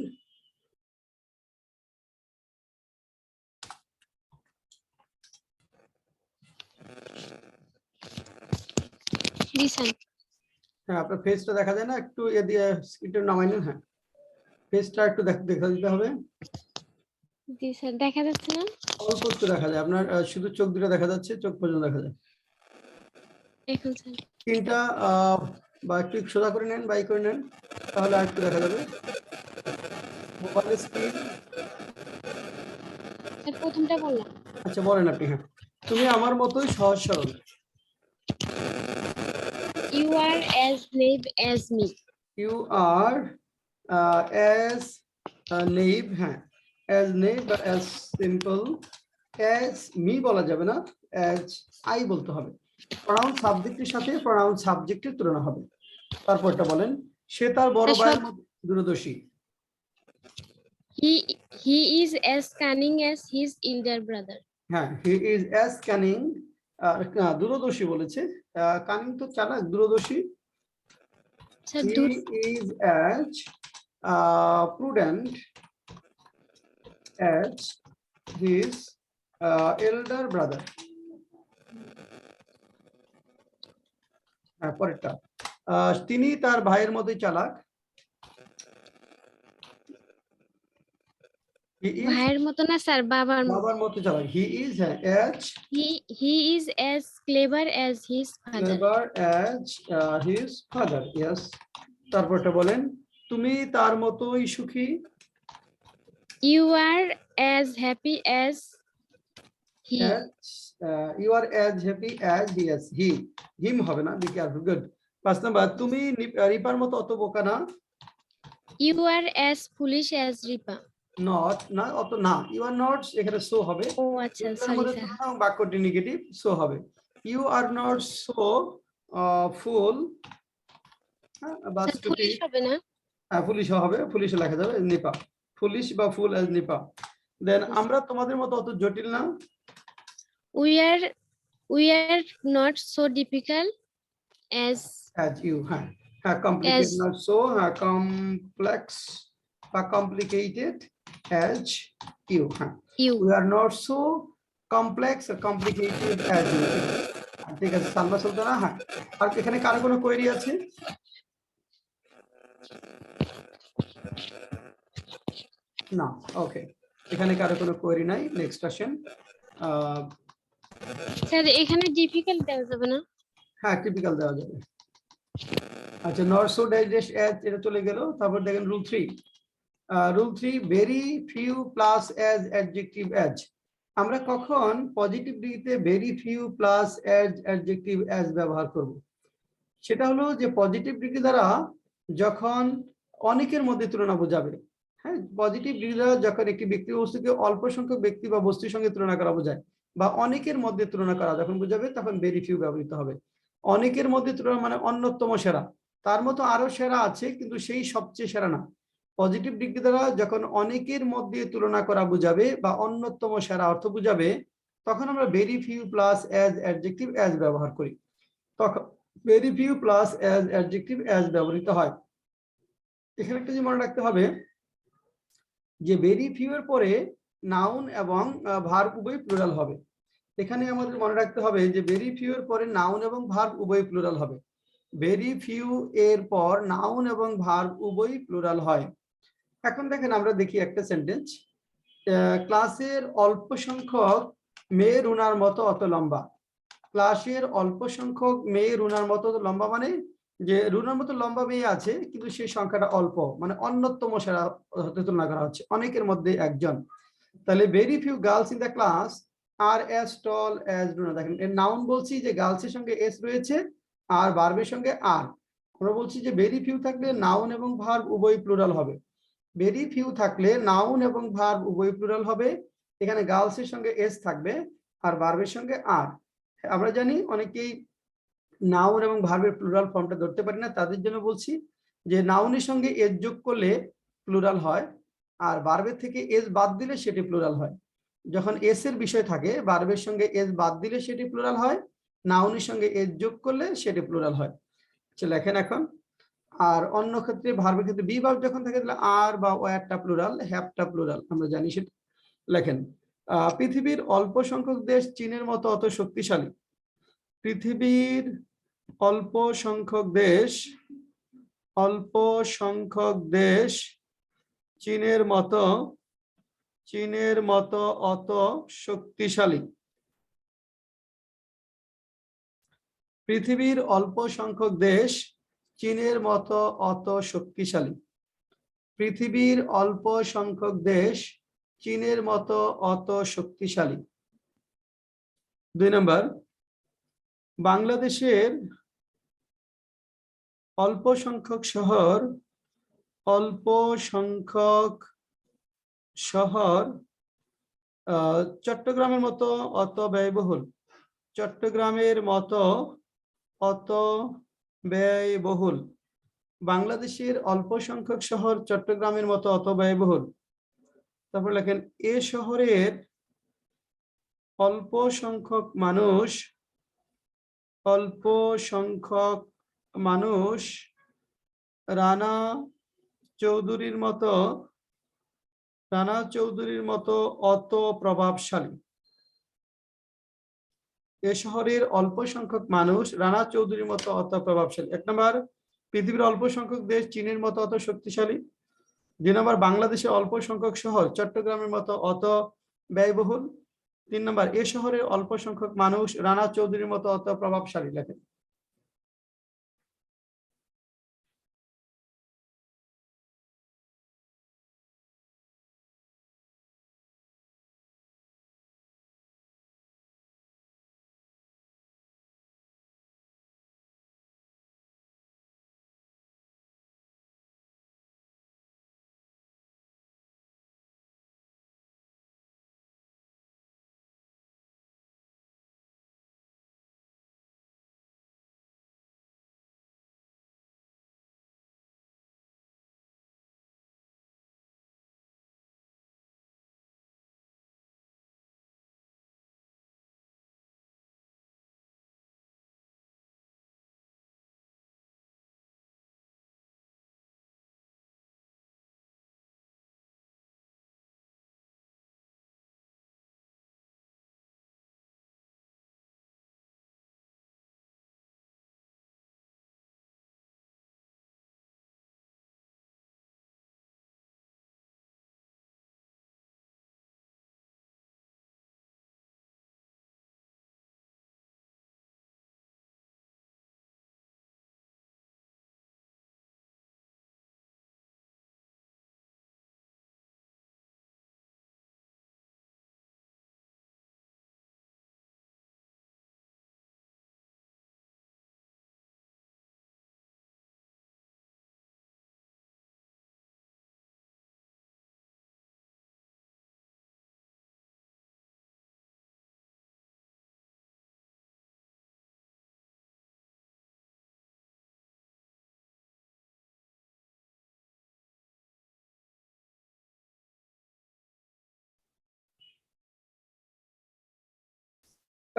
জি স্যার। হ্যাঁ, আপনার ফেসটা দেখা যায় না, একটু এ দিয়ে স্ক্রিনটা নামাই নেন। হ্যাঁ, ফেসটা একটু দেখা দিতে হবে। জি স্যার, দেখা যাচ্ছে না? অল্প একটু দেখা যায় আপনার, শুধু চোখ দুটো দেখা যাচ্ছে, চোখ পর্যন্ত দেখা যায়। এখন স্যার। স্ক্রিনটা বা একটু সোজা করে নেন, বাই করে নেন, তাহলে আর একটু দেখা যাবে মোবাইল স্ক্রিন। স্যার প্রথমটা বললাম। আচ্ছা বলেন আপনি। হ্যাঁ, তুমি আমার মতোই সহজ সরল। You are as naive as me. You are as naive, হ্যাঁ অ্যাজ নেইভ বা অ্যাজ সিম্পল অ্যাজ মি বলা যাবে না, অ্যাজ আই বলতে হবে। প্রনাউন সাবজেক্টের সাথে প্রনাউন সাবজেক্টের তুলনা হবে। তারপরটা বলেন, সে তার বড় স্যার, ভাইয়ের মতো দূরদর্শী। He is as cunning as his elder brother. হ্যাঁ, হি ইজ অ্যাজ ক্যানিং, দূরদর্শী বলেছে, কানিং তো চালাক, দূরদর্শী। Sir he is as prudent as his elder brother. হ্যাঁ, পরেরটা, তিনি তার ভাইয়ের মতোই চালাক। He is ভাইয়ের মতো না স্যার, বাবার মতো। বাবার মতো চালাক। He is as He is as clever as his father. clever as his father. Yes. তারপরটা বলেন, তুমি তার মতোই সুখী। You are as happy as he. You are as happy as he is. Him হবে না, be careful. Good. 5 নাম্বার, তুমি reaper মতো অত বোকা না। You are as foolish as Ripa. Not না, অত না, ইউ আর নট এখানে সো হবে। ও আচ্ছা, এটার সরি মধ্যে স্যার। তুলনা এবং বাক্যটি নেগেটিভ, সো হবে। You are not so full, বাক্যটি ফুলিশ হবে না? ফুলিশ হবে, ফুলিশ লেখা যাবে নিপা, ফুলিশ বা ফুল এজ নিপা। দেন আমরা তোমাদের মতো অত জটিল না। we are not so difficult as as you, complicated, As- not so complex বা complicated as you, you. we are not so complex or complicated as you. ঠিক আছে সালমা সুলতানা, আর এখানে কারো কোনো কোয়েরি আছে? না, ওকে, এখানে কারো কোনো কোয়েরি নাই। নেক্সট আসেন। স্যার এখানে ডিফিকাল্ট দেওয়া যাবে না? হ্যাঁ, টিপিক্যাল দেওয়া যাবে। আচ্ছা, নট সো ডাইজেস্ট অ্যাজ, এটা চলে গেল। তারপর দেখেন rule 3, rule 3, very few plus as adjective as. আমরা কখন পজিটিভ ডিগ্রিতে very few plus as adjective as ব্যবহার করব? সেটা হলো যে পজিটিভ ডিগ্রি দ্বারা যখন অনেকের মধ্যে তুলনা বোঝাবে। হ্যাঁ, পজিটিভ ডিগ্রি দ্বারা যখন একটি ব্যক্তি বস্তুকে অল্প সংখ্যক ব্যক্তি বা বস্তুর সঙ্গে তুলনা করা বোঝায়, বা অনেকের মধ্যে তুলনা করা যখন বোঝাবে, তখন ভেরি ফিউ ব্যবহৃত হবে। অনেকের মধ্যে তুলনা মানে অন্যতম সেরা, তার মতো আরো সেরা আছে কিন্তু সেই সবচেয়ে সেরা না। পজিটিভ ডিগ্রি দ্বারা যখন অনেকের মধ্যে তুলনা করা বোঝাবে বা অন্যতম সেরা অর্থ বোঝাবে, তখন আমরা very few plus as adjective as ব্যবহার করি। তখন very few plus as adjective as ব্যবহৃত হয়। এখানে একটা জিনিস মনে রাখতে হবে যে ভেরি ফিউ এর পরে নাউন এবং ভার্ব উভয় প্লুরাল হবে। এখানে আমাদের মনে রাখতে হবে যে ভেরি ফিউ এর পরে নাউন এবং ভার্ব উভয় প্লুরাল হবে। ভেরি ফিউ এর পর নাউন এবং ভার্ব উভয় প্লুরাল হয়। এখন দেখেন আমরা দেখি একটা সেন্টেন্স, ক্লাসের অল্প সংখ্যক মেয়ে রুনার মতো অত লম্বা। ক্লাসের অল্প সংখ্যক মেয়ে রুনার মতো লম্বা মানে যে রুনার মতো লম্বা মেয়ে আছে কিন্তু সেই সংখ্যাটা অল্প, মানে অন্যতম সেরা হতে তুলনা করা হচ্ছে, অনেকের মধ্যে একজন। তাহলে very few girls in the class are as tall as Runa. দেখেন এর নাউন বলছি যে গার্লসের সঙ্গে এস রয়েছে আর ভার্বের সঙ্গে আর। আমরা বলছি যে ভেরি ফিউ থাকলে নাউন এবং ভার্ব উভয় প্লুরাল হবে। ভেরি ফিউ থাকলে নাউন এবং ভার্ব উভয় প্লুরাল হবে। এখানে গার্লসের সঙ্গে এস থাকবে আর ভার্বের সঙ্গে আর। আমরা জানি অনেকেই নাউন এবং ভার্বের প্লুরাল ফর্মটা ধরতে পারি না, তাদের জন্য বলছি যে নাউনের সঙ্গে এস যোগ করলে প্লুরাল হয়, আর ভার্বের থেকে এস বাদ দিলে সেটি প্লুরাল হয়। যখন এস এর বিষয় থাকে, ভার্বের সঙ্গে এস বাদ দিলে সেটি প্লুরাল হয়, নাউনের সঙ্গে এস যোগ করলে সেটি প্লুরাল হয়। লেখেন এখন। আর অন্য ক্ষেত্রে ভার্বের ক্ষেত্রে বি ভার্ব যখন থাকে তাহলে আর বা ওয়ারটা প্লুরাল, হ্যাভটা প্লুরাল, আমরা জানি সেটা। লেখেন, পৃথিবীর অল্প সংখ্যক দেশ চীনের মতো অত শক্তিশালী। পৃথিবীর অল্প সংখ্যক দেশ চীনের মতো অত শক্তিশালী। পৃথিবীর অল্প সংখ্যক দেশ চীনের মতো অত শক্তিশালী। পৃথিবীর অল্প সংখ্যক দেশ চীনের মতো অত শক্তিশালী। 2 নম্বর, বাংলাদেশের অল্প সংখ্যক শহর চট্টগ্রামের মতো অত ব্যয়বহুল। বাংলাদেশের অল্প সংখ্যক শহর চট্টগ্রামের মতো অত ব্যয়বহুল। তারপর লেখেন, এ শহরের অল্প সংখ্যক মানুষ রানা চৌধুরীর মতো অত প্রভাবশালী। এ শহরের অল্প সংখ্যক মানুষ রানা চৌধুরীর মতো অত প্রভাবশালী। 1 নম্বর, পৃথিবীর অল্প সংখ্যক দেশ চীনের মতো অত শক্তিশালী। 2 নম্বর, বাংলাদেশের অল্প সংখ্যক শহর চট্টগ্রামের মতো অত ব্যয়বহুল। 3 নম্বর, এ শহরের অল্প সংখ্যক মানুষ রানা চৌধুরীর মতো অত প্রভাবশালী। লেখেন।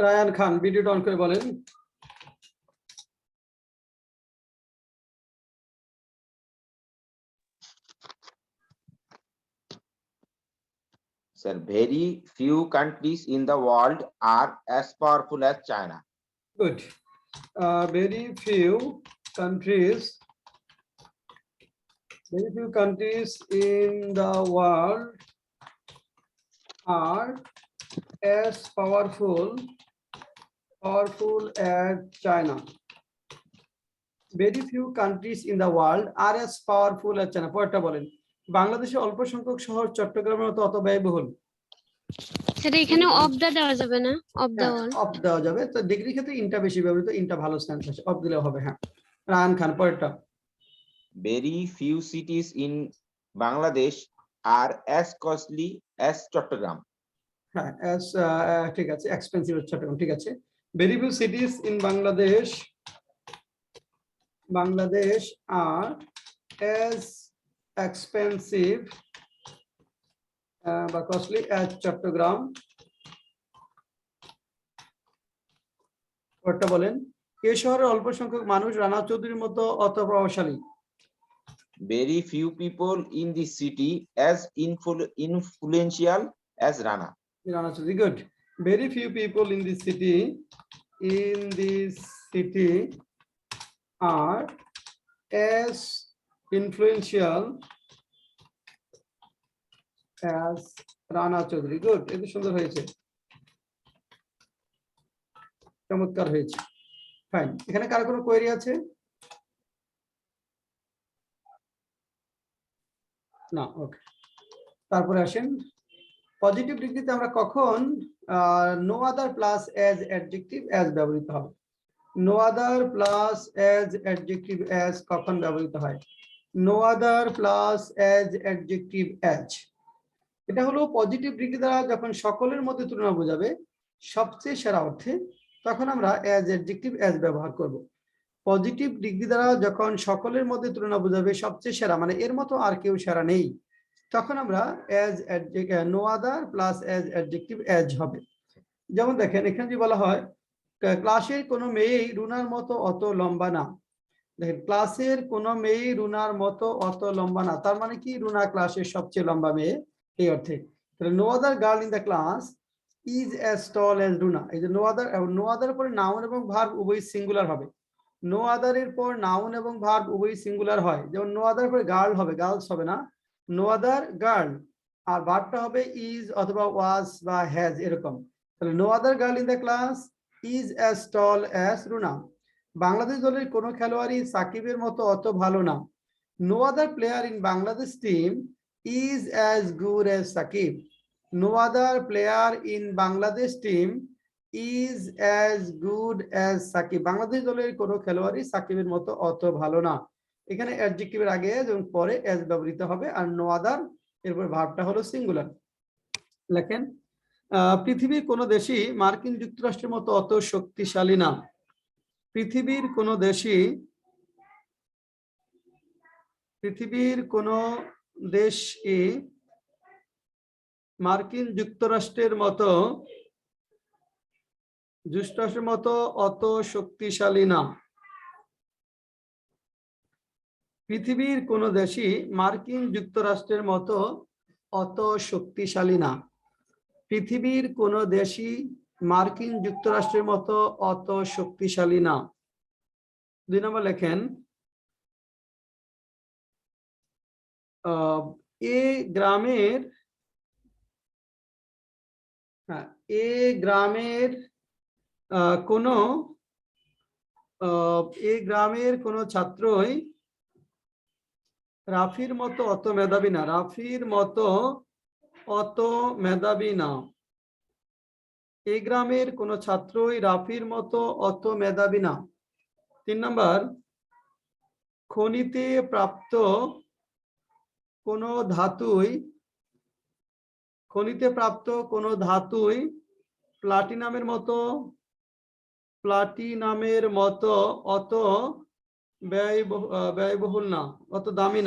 রায়ান খান ভিডিওটা অন করে বলেন। Sir, very few countries in the world are as powerful as China. Good. Very few countries in the world are as powerful as China. Very few countries in the world are as powerful as China. পরেরটা বলেন। বাংলাদেশে অল্প সংখ্যক শহর চট্টগ্রামের মতো অত ব্যয়বহুল। সেটা এখানে অফ দা দেওয়া যাবে না, অফ দা অল। অফ দেওয়া যাবে, তো ডিগ্রি ক্ষেত্রে ইনটা বেশি ব্যবহৃত, ইনটা ভালো সেন্স আছে, অফ দিলেও হবে। হ্যাঁ, রায়ান খান পরেরটা। Very few cities in Bangladesh are as costly as Chattogram. হ্যাঁ, ঠিক আছে, এক্সপেন্সিভ চট্টগ্রাম, ঠিক আছে। Very few cities in Bangladesh are as expensive বা costly as চট্টগ্রাম। পরেরটা বলেন। এই শহরের অল্প সংখ্যক মানুষ রানা চৌধুরীর মতো অত প্রভাবশালী। Very few people in the city as influential as Rana. Rana Chaudhary, good. Very few people in the city are as influential as Rana Chaudhary. Good. এটা সুন্দর হয়েছে, চমৎকার হয়েছে। ফাইন। এখানে কার কোনো কোয়েরি আছে? না, ওকে। তারপরে আসেন পজিটিভ ডিগ্রিতে আমরা কখন no other plus as adjective as ব্যবহৃত হবে। No other plus as adjective as কখন ব্যবহৃত হয়? No other plus as adjective as, এটা হলো পজিটিভ ডিগ্রি দ্বারা যখন সকলের মধ্যে তুলনা বোঝাবে সবচেয়ে সেরা অর্থে, তখন আমরা অ্যাজ অ্যাডজেক্টিভ অ্যাজ ব্যবহার করব। পজিটিভ ডিগ্রি দ্বারা যখন সকলের মধ্যে তুলনা বোঝাবে সবচেয়ে সেরা, মানে এর মতো আর কেউ সেরা নেই, তখন আমরা as no other plus as adjective as হবে। যেমন দেখেন এখানে যে বলা হয় ক্লাসের কোনো মেয়েই রুনার মতো অত লম্বা না। দেখেন ক্লাসের কোনো মেয়েই রুনার মতো অত লম্বা না, তার মানে কি রুনা ক্লাসের সবচেয়ে লম্বা মেয়ে এই অর্থে। তাহলে no other girl in the class is as tall as Runa, এই যে নো আদার পরে নাউন এবং ভার্ব উভয় সিঙ্গুলার হবে। নো আদারের পর নাউন এবং ভার্ব উভয় সিঙ্গুলার হয়, যেমন নো আদার পরে গার্ল হবে, গার্লস হবে না, নো আদার গার্ল, আর ভার্বটা হবে ইজ অথবা ওয়াজ বা হ্যাজ এরকম। তাহলে no other girl in the class is as tall as Runa. Bangladesh দলের কোনো খেলোয়াড়ই সাকিবের মতো অত ভালো না। No other player in Bangladesh team is as good as Sakib. No other player in Bangladesh team is as good as Sakib. Bangladesh দলের কোনো খেলোয়াড়ই সাকিবের মতো অত ভালো না। এখানে অ্যাডজেক্টিভের আগে এবং পরে অ্যাজ ব্যবহৃত হবে, আর নো আদার এরপর ভার্বটা হলো সিঙ্গুলার। লেখেন পৃথিবীর কোনো দেশই মার্কিন যুক্তরাষ্ট্রের মতো অত শক্তিশালী না। পৃথিবীর কোনো দেশই মার্কিন যুক্তরাষ্ট্রের মতো অত শক্তিশালী না। পৃথিবীর কোনো দেশই মার্কিন যুক্তরাষ্ট্রের মতো অত শক্তিশালী না। পৃথিবীর কোনো দেশই মার্কিন যুক্তরাষ্ট্রের মতো অত শক্তিশালী না। 2 নম্বর লেখেন এ গ্রামের কোনো ছাত্রই রাফির মতো অত মেধাবী না। রাফির মতো অত মেধাবী না। এই গ্রামের কোনো ছাত্রই রাফির মতো অত মেধাবী না। 3 নম্বর খনিতে প্রাপ্ত কোনো ধাতুই প্লাটিনামের মতো অত ব্যয়বহুল না, অত দামি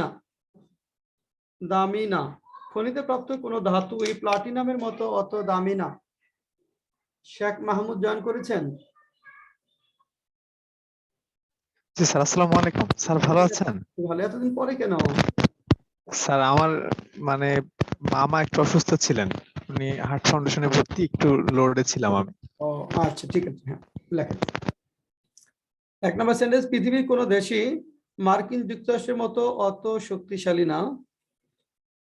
না। খনিতে প্রাপ্ত কোনো ধাতুই প্লাটিনামের মতো অত দামি না। শেখ মাহমুদ জয়েন করেছেন? জি স্যার, আসসালামু আলাইকুম স্যার, ভালো আছেন? ভালো, এতদিন পরে কেন? স্যার আমার মানে মামা একটু অসুস্থ ছিলেন, উনি হার্ট ফাউন্ডেশনে ভর্তি, একটু লোডে ছিলাম আমি। ও আচ্ছা, ঠিক আছে, হ্যাঁ লেখেন। 1 নম্বর সেন্টেন্স, পৃথিবীর কোনো দেশই মার্কিন যুক্তরাষ্ট্রের মতো অত শক্তিশালী না।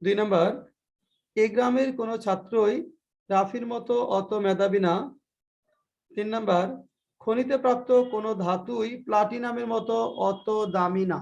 2 নম্বর, এই গ্রামের কোনো ছাত্রই রাফির মতো অত মেধাবী না। 3 নম্বর, খনিতে প্রাপ্ত কোনো ধাতুই প্লাটিনামের মতো অত দামি না।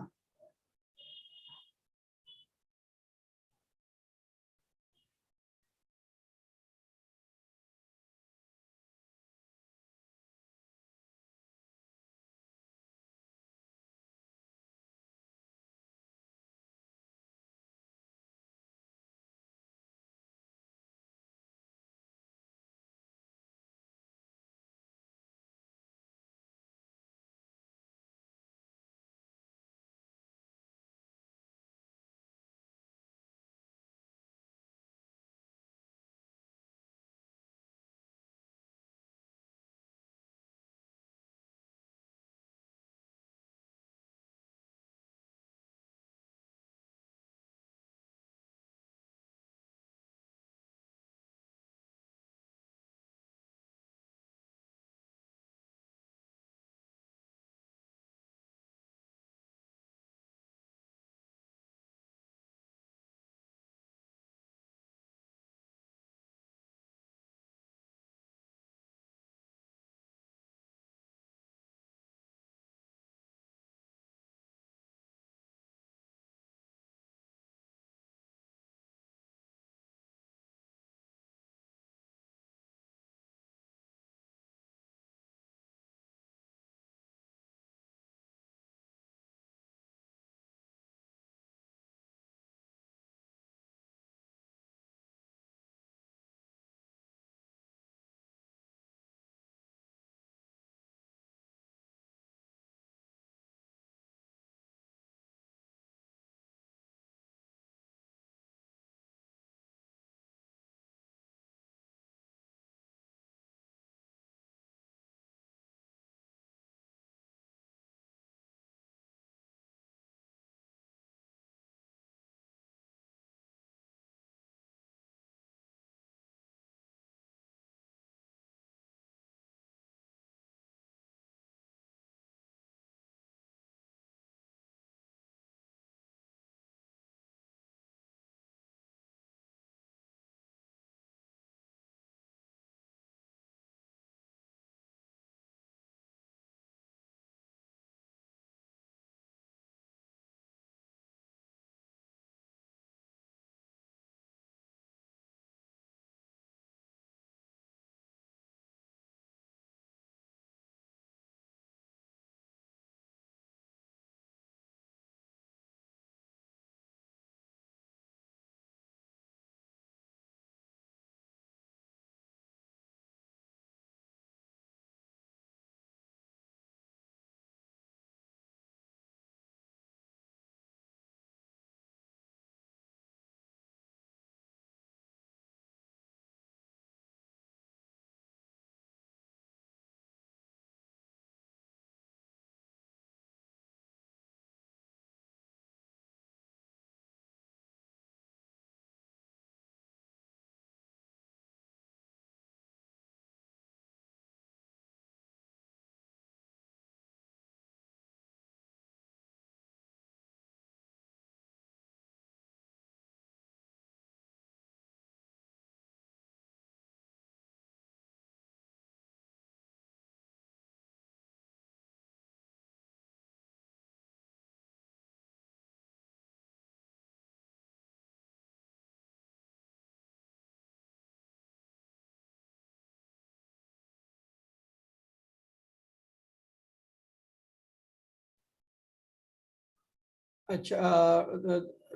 আচ্ছা,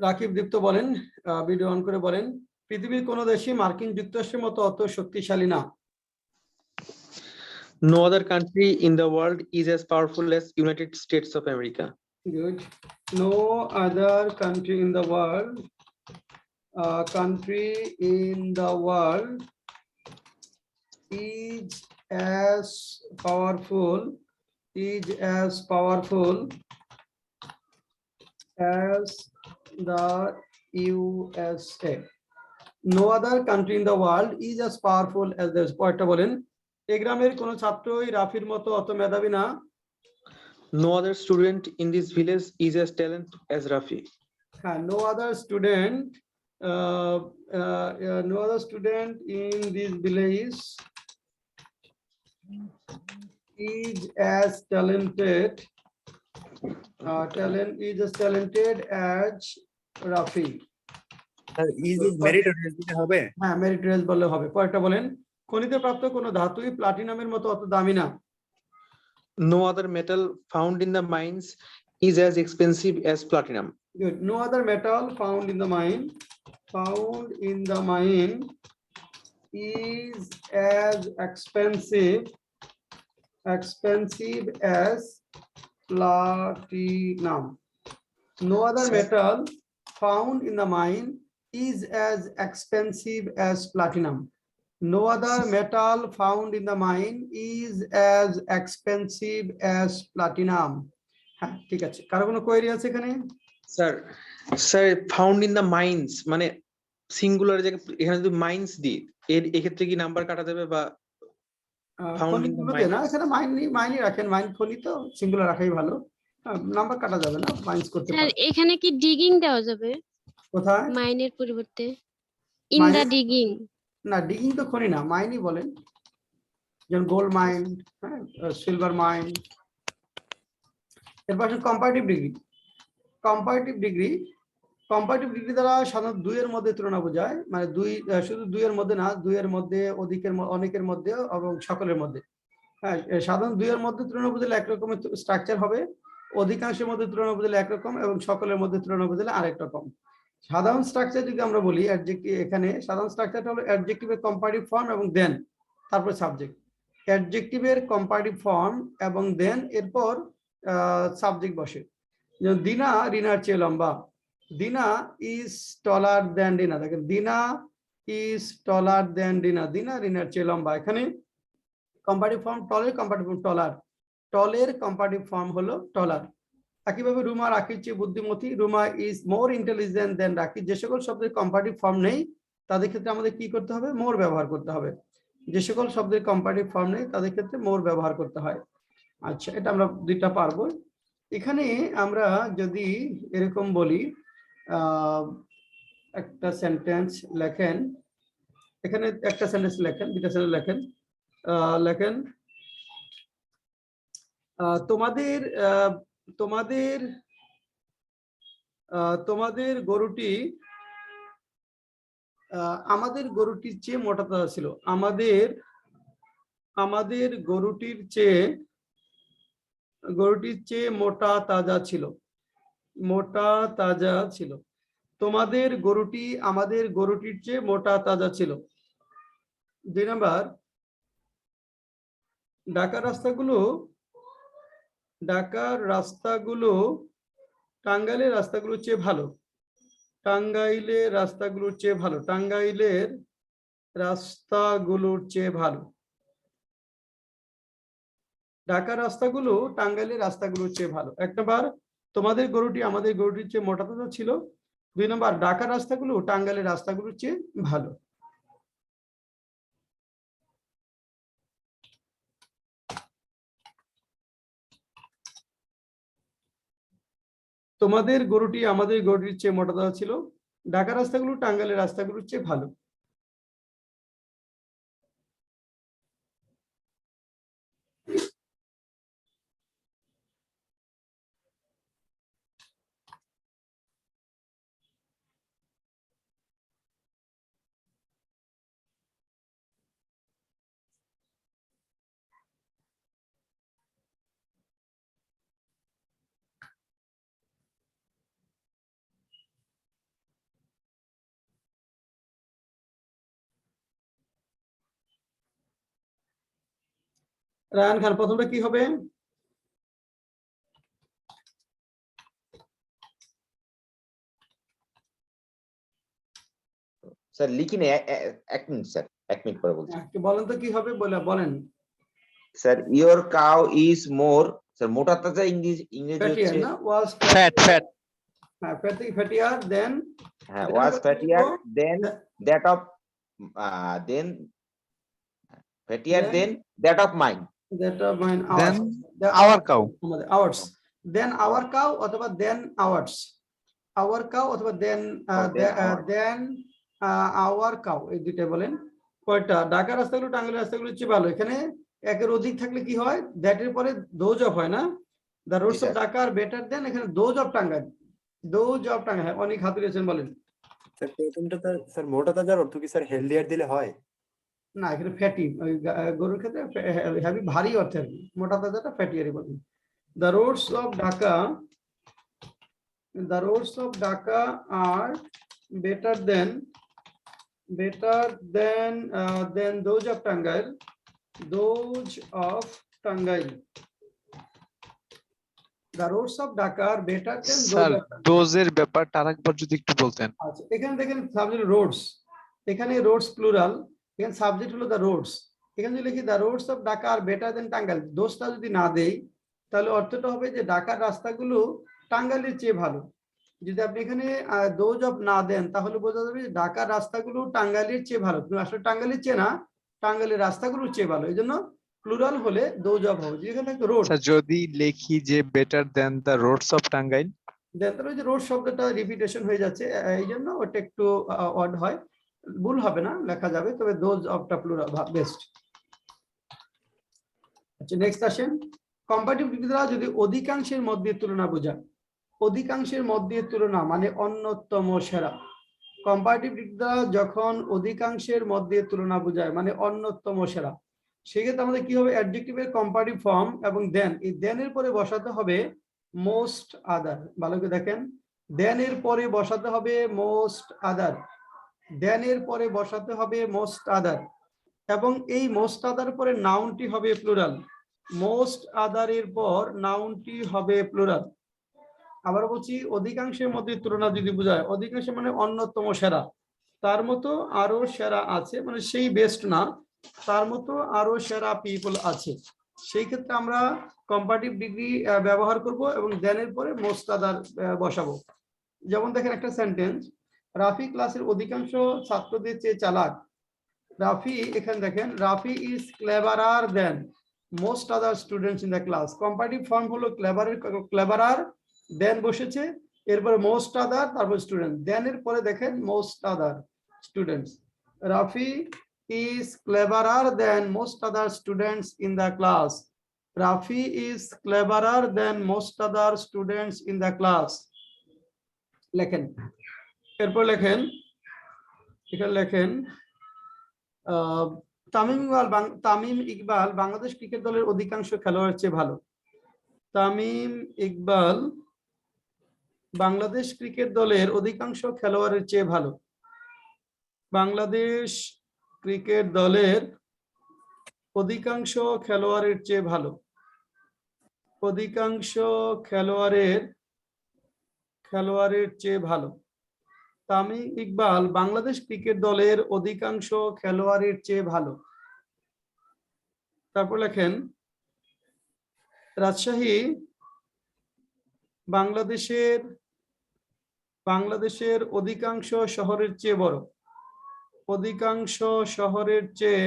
রাকিব দীপ্ত বলেন, ভিডিও অন করে বলেন, পৃথিবীর কোনো দেশই মার্কিন যুক্তরাষ্ট্রের মতো অত শক্তিশালী না। No other country in the world is as powerful as United States of America. Good. No other country in the world, is as powerful as the USA. No other country in the world is as powerful as this. পয়েন্টটা বলেন। এই গ্রামের কোনো ছাত্রই রাফির মতো অত মেধাবী না। No other student in this village is as talented as Rafi. হ্যাঁ, no other student in this village is as talented as Rafi. Is meritorious দিতে হবে। হ্যাঁ, মেরিটোরিয়াস বললে হবে। পরেরটা বলেন, খনিতে প্রাপ্ত কোনো ধাতুই প্লাটিনামের মতো অত দামি না। No other metal found in the mines is as expensive as platinum. Good. No other metal found in the mine is as expensive as platinum. No other metal found in the mine is as expensive as platinum. No other metal found in the mine is as expensive as platinum. হ্যাঁ, ঠিক আছে। কারো কোনো query আছে এখানে? Sir, found in the mines মানে singular জায়গায় এখানে যদি মাইন্স দিই এক্ষেত্রে কি নাম্বার কাটা যাবে বা found in the খনিগুলোতে mine? না, এখানে মাইনই রাখেন, মাইন খনি তো সিঙ্গুলার রাখাই ভালো। নাম্বার কাটা যাবে না, মাইন্স করতে স্যার পারে। এখানে কি ডিগিং দেওয়া যাবে কোথায়? মাইনের পরিবর্তে? In the Mine- digging. না, ডিগিং তো খনি না, মাইনই বলেন। যেমন গোল্ড মাইন, হ্যাঁ, সিলভার মাইন। এরপর কম্পারেটিভ ডিগ্রি দ্বারা সাধারণত দুইয়ের মধ্যে তুলনা বোঝায়, মানে শুধু দুইয়ের মধ্যে না, দুইয়ের মধ্যে, অনেকের মধ্যে এবং সকলের মধ্যে। হ্যাঁ, সাধারণ দুইয়ের মধ্যে তুলনা বোঝালে একরকমের স্ট্রাকচার হবে, অধিকাংশের মধ্যে তুলনা বোঝালে একরকম এবং সকলের মধ্যে তুলনা বোঝালে আরেক রকম। সাধারণ স্ট্রাকচার যদি আমরা বলি, এখানে সাধারণ স্ট্রাকচারটা হলো অ্যাডজেক্টিভের কম্পারেটিভ ফর্ম এবং দেন তারপর সাবজেক্ট। অ্যাডজেক্টিভের কম্পারেটিভ ফর্ম এবং দেন এরপর সাবজেক্ট বসে। যেমন দিনা রিনার চেয়ে লম্বা। দিনা ইজ টলার দেন ডিনা। দেখেন, দিনা ইজ টলার দেন ডিনা, দিনা রিনার চেয়ে লম্বা। এখানে কম্পারেটিভ ফর্ম টলের কম্পারেটিভ ফর্ম টলার, টলের কম্পারেটিভ ফর্ম হলো টলার। একইভাবে রুমা রাখির চেয়ে বুদ্ধিমতী, রুমা ইজ মোর ইন্টেলিজেন্ট দেন রাখি। যে সকল শব্দের কম্পারেটিভ ফর্ম নেই তাদের ক্ষেত্রে আমাদের কি করতে হবে? মোর ব্যবহার করতে হবে। যে সকল শব্দের কম্পারেটিভ ফর্ম নেই তাদের ক্ষেত্রে মোর ব্যবহার করতে হয়। আচ্ছা, এটা আমরা দুইটা পারবো। এখানে আমরা যদি এরকম বলি, একটা সেন্টেন্স লেখেন, এখানে একটা সেন্টেন্স লেখেন, দুইটা সেন্টেন্স লেখেন। তোমাদের গরুটি আমাদের গরুটির চেয়ে মোটা তাজা ছিল। আমাদের গরুটির চেয়ে মোটা তাজা ছিল। তোমাদের গরুটি আমাদের গরুটির চেয়ে মোটা তাজা ছিল। 2 নাম্বার, ঢাকার রাস্তাগুলো টাঙ্গাইলের রাস্তাগুলোর চেয়ে ভালো। টাঙ্গাইলের রাস্তাগুলোর চেয়ে ভালো। ঢাকার রাস্তাগুলো টাঙ্গাইলের রাস্তাগুলোর চেয়ে ভালো। 1 নাম্বার, তোমাদের গরুটি আমাদের গরুটির চেয়ে মোটা তাজা ছিল। 2 নাম্বার, ঢাকার রাস্তাগুলো টাঙ্গাইলের রাস্তাগুলোর চেয়ে ভালো। তোমাদের গরুটি আমাদের গরুটির চেয়ে মোটা তাজা ছিল। ঢাকার রাস্তাগুলো টাঙ্গাইলের রাস্তাগুলোর চেয়ে ভালো। রায়হান খান, প্রথমটা কি হবে? স্যার লিখিনি, এক মিনিট স্যার। এক মিনিট পরে বলছি একটু বলেন তো কি হবে বলেন। Sir your cow is more sir মোটা তাজা ইংরেজি ফ্যাটিয়ার হচ্ছে না ওয়াজ ফ্যাট ফ্যাট হ্যাঁ ফ্যাটিয়ার দেন হ্যাঁ was fattier than that of than fattier than that of mine that of mine than hours our cow আমাদের hours then our cow অথবা then ours our cow অথবা then then our. then our cow এই দুইটাই বলেন। কয়টা ঢাকা রাস্তাগুলো টাঙ্গাইলের রাস্তাগুলো হচ্ছে ভালো, এখানে একের অধিক থাকলে কি হয় দ্যাট এর পরে দোজ অফ হয় না, the roads of sir. Dhaka are better than, এখানে those of Tangail, those of Tangail. অনেক হাতুড়িয়েছেন বলেন। স্যার প্রথমটা স্যার মোটা তাজার অর্থ কি স্যার হেলদিয়ার দিলে হয়? না এখানে ফ্যাটি, ওই গরুর ক্ষেত্রে হেভি ভারী অর্থে আর কি, মোটা তাজাটা ফ্যাটিয়ারি বলেন। The roads of Dhaka, the roads of Dhaka are better than those of Tangail, those of Tangail. The roads of Dhaka are better than sir those of Tangail. ডোজের ব্যাপারটা আরেকবার যদি একটু বলতেন। আচ্ছা এখানে দেখেন সাবজেক্ট রোডস, এখানে রোডস প্লুরাল, এখানে সাবজেক্ট হলো দ্য রোডস, এখানে যদি লিখি the roads of Dhaka are better than Tangail, দোষটা যদি না দেই তাহলে অর্থটা হবে যে ঢাকার রাস্তাগুলো টাঙ্গাইলের চেয়ে ভালো। যদি আপনি এখানে দোজ অফ না দেন তাহলে বোঝা যাবে যে ঢাকার রাস্তাগুলো টাঙ্গাইলের চেয়ে ভালো, কিন্তু আসলে টাঙ্গাইলের চেয়ে না, টাঙ্গাইলের রাস্তাগুলোর চেয়ে ভালো, এই জন্য প্লুরাল হলে দোজ অফ হবে। যেখানে থাকবে রোড স্যার যদি লিখি যে better than the roads of Tangail, then তাহলে ওই যে রোড শব্দটা রিপিটেশন হয়ে যাচ্ছে, এই জন্য ওটা একটু অড হয়, ভুল হবে না, লেখা যাবে, তবে দোজ অফটা প্লুরাল বেস্ট। আচ্ছা নেক্সট আসেন, কম্পারেটিভ ডিগ্রি দ্বারা যদি অধিকাংশের মধ্যে তুলনা বোঝায়, অধিকাংশের মধ্যে তুলনা মানে অন্যতম সেরা। কম্পারেটিভ ডিগ্রি দ্বারা যখন অধিকাংশের মধ্যে তুলনা বোঝায় মানে অন্যতম সেরা, সেক্ষেত্রে আমাদের কি হবে অ্যাডজেক্টিভের কম্পারেটিভ ফর্ম এবং দেন, এই দেন এর পরে বসাতে হবে মোস্ট আদার। ভালো করে দেখেন, দেন এর পরে বসাতে হবে মোস্ট আদার, দেন এর পরে বসাতে হবে মোস্ট আদার, এবং এই মোস্ট আদার পরে নাউনটি হবে প্লুরাল, মোস্ট আদার এর পর নাউনটি হবে প্লুরাল। আবার বলছি অধিকাংশের মধ্যে তুলনা যদি বোঝায়, অধিকাংশ মানে অন্যতম সেরা, তার মতো আরো সেরা আছে, মানে সেই বেস্ট না, তার মতো আরো সেরা পিপল আছে, সেই ক্ষেত্রে আমরা কম্পারেটিভ ডিগ্রি ব্যবহার করব এবং দেনের পরে মোস্ট আদার বসাবো। যেমন দেখেন একটা সেন্টেন্স, রাফি ক্লাসের অধিকাংশ ছাত্রদের চেয়ে চালাক। রাফি, এখানে দেখেন Rafi is cleverer than most other students in the class. Comparative form হলো ক্লেভারার, দেন বসেছে, এরপরে মোস্ট আদার, তারপর স্টুডেন্ট, দেন এর পরে দেখেন most other students. Rafi is cleverer than most other students in the class. Rafi is cleverer than most other students in the class. লেখেন, এরপর লেখেন, এখানে লেখেন তামিম ইকবাল বাংলাদেশ ক্রিকেট দলের অধিকাংশ খেলোয়াড়ের চেয়ে ভালো। তামিম ইকবাল বাংলাদেশ ক্রিকেট দলের অধিকাংশ খেলোয়াড়ের চেয়ে ভালো। বাংলাদেশ ক্রিকেট দলের অধিকাংশ খেলোয়াড়ের চেয়ে ভালো, অধিকাংশ খেলোয়াড়ের চেয়ে ভালো। তামিম ইকবাল বাংলাদেশ ক্রিকেট দলের অধিকাংশ খেলোয়াড়ের চেয়ে ভালো। তারপর লেখেন রাজশাহী বাংলাদেশের অধিকাংশ শহরের চেয়ে বড়, অধিকাংশ শহরের চেয়ে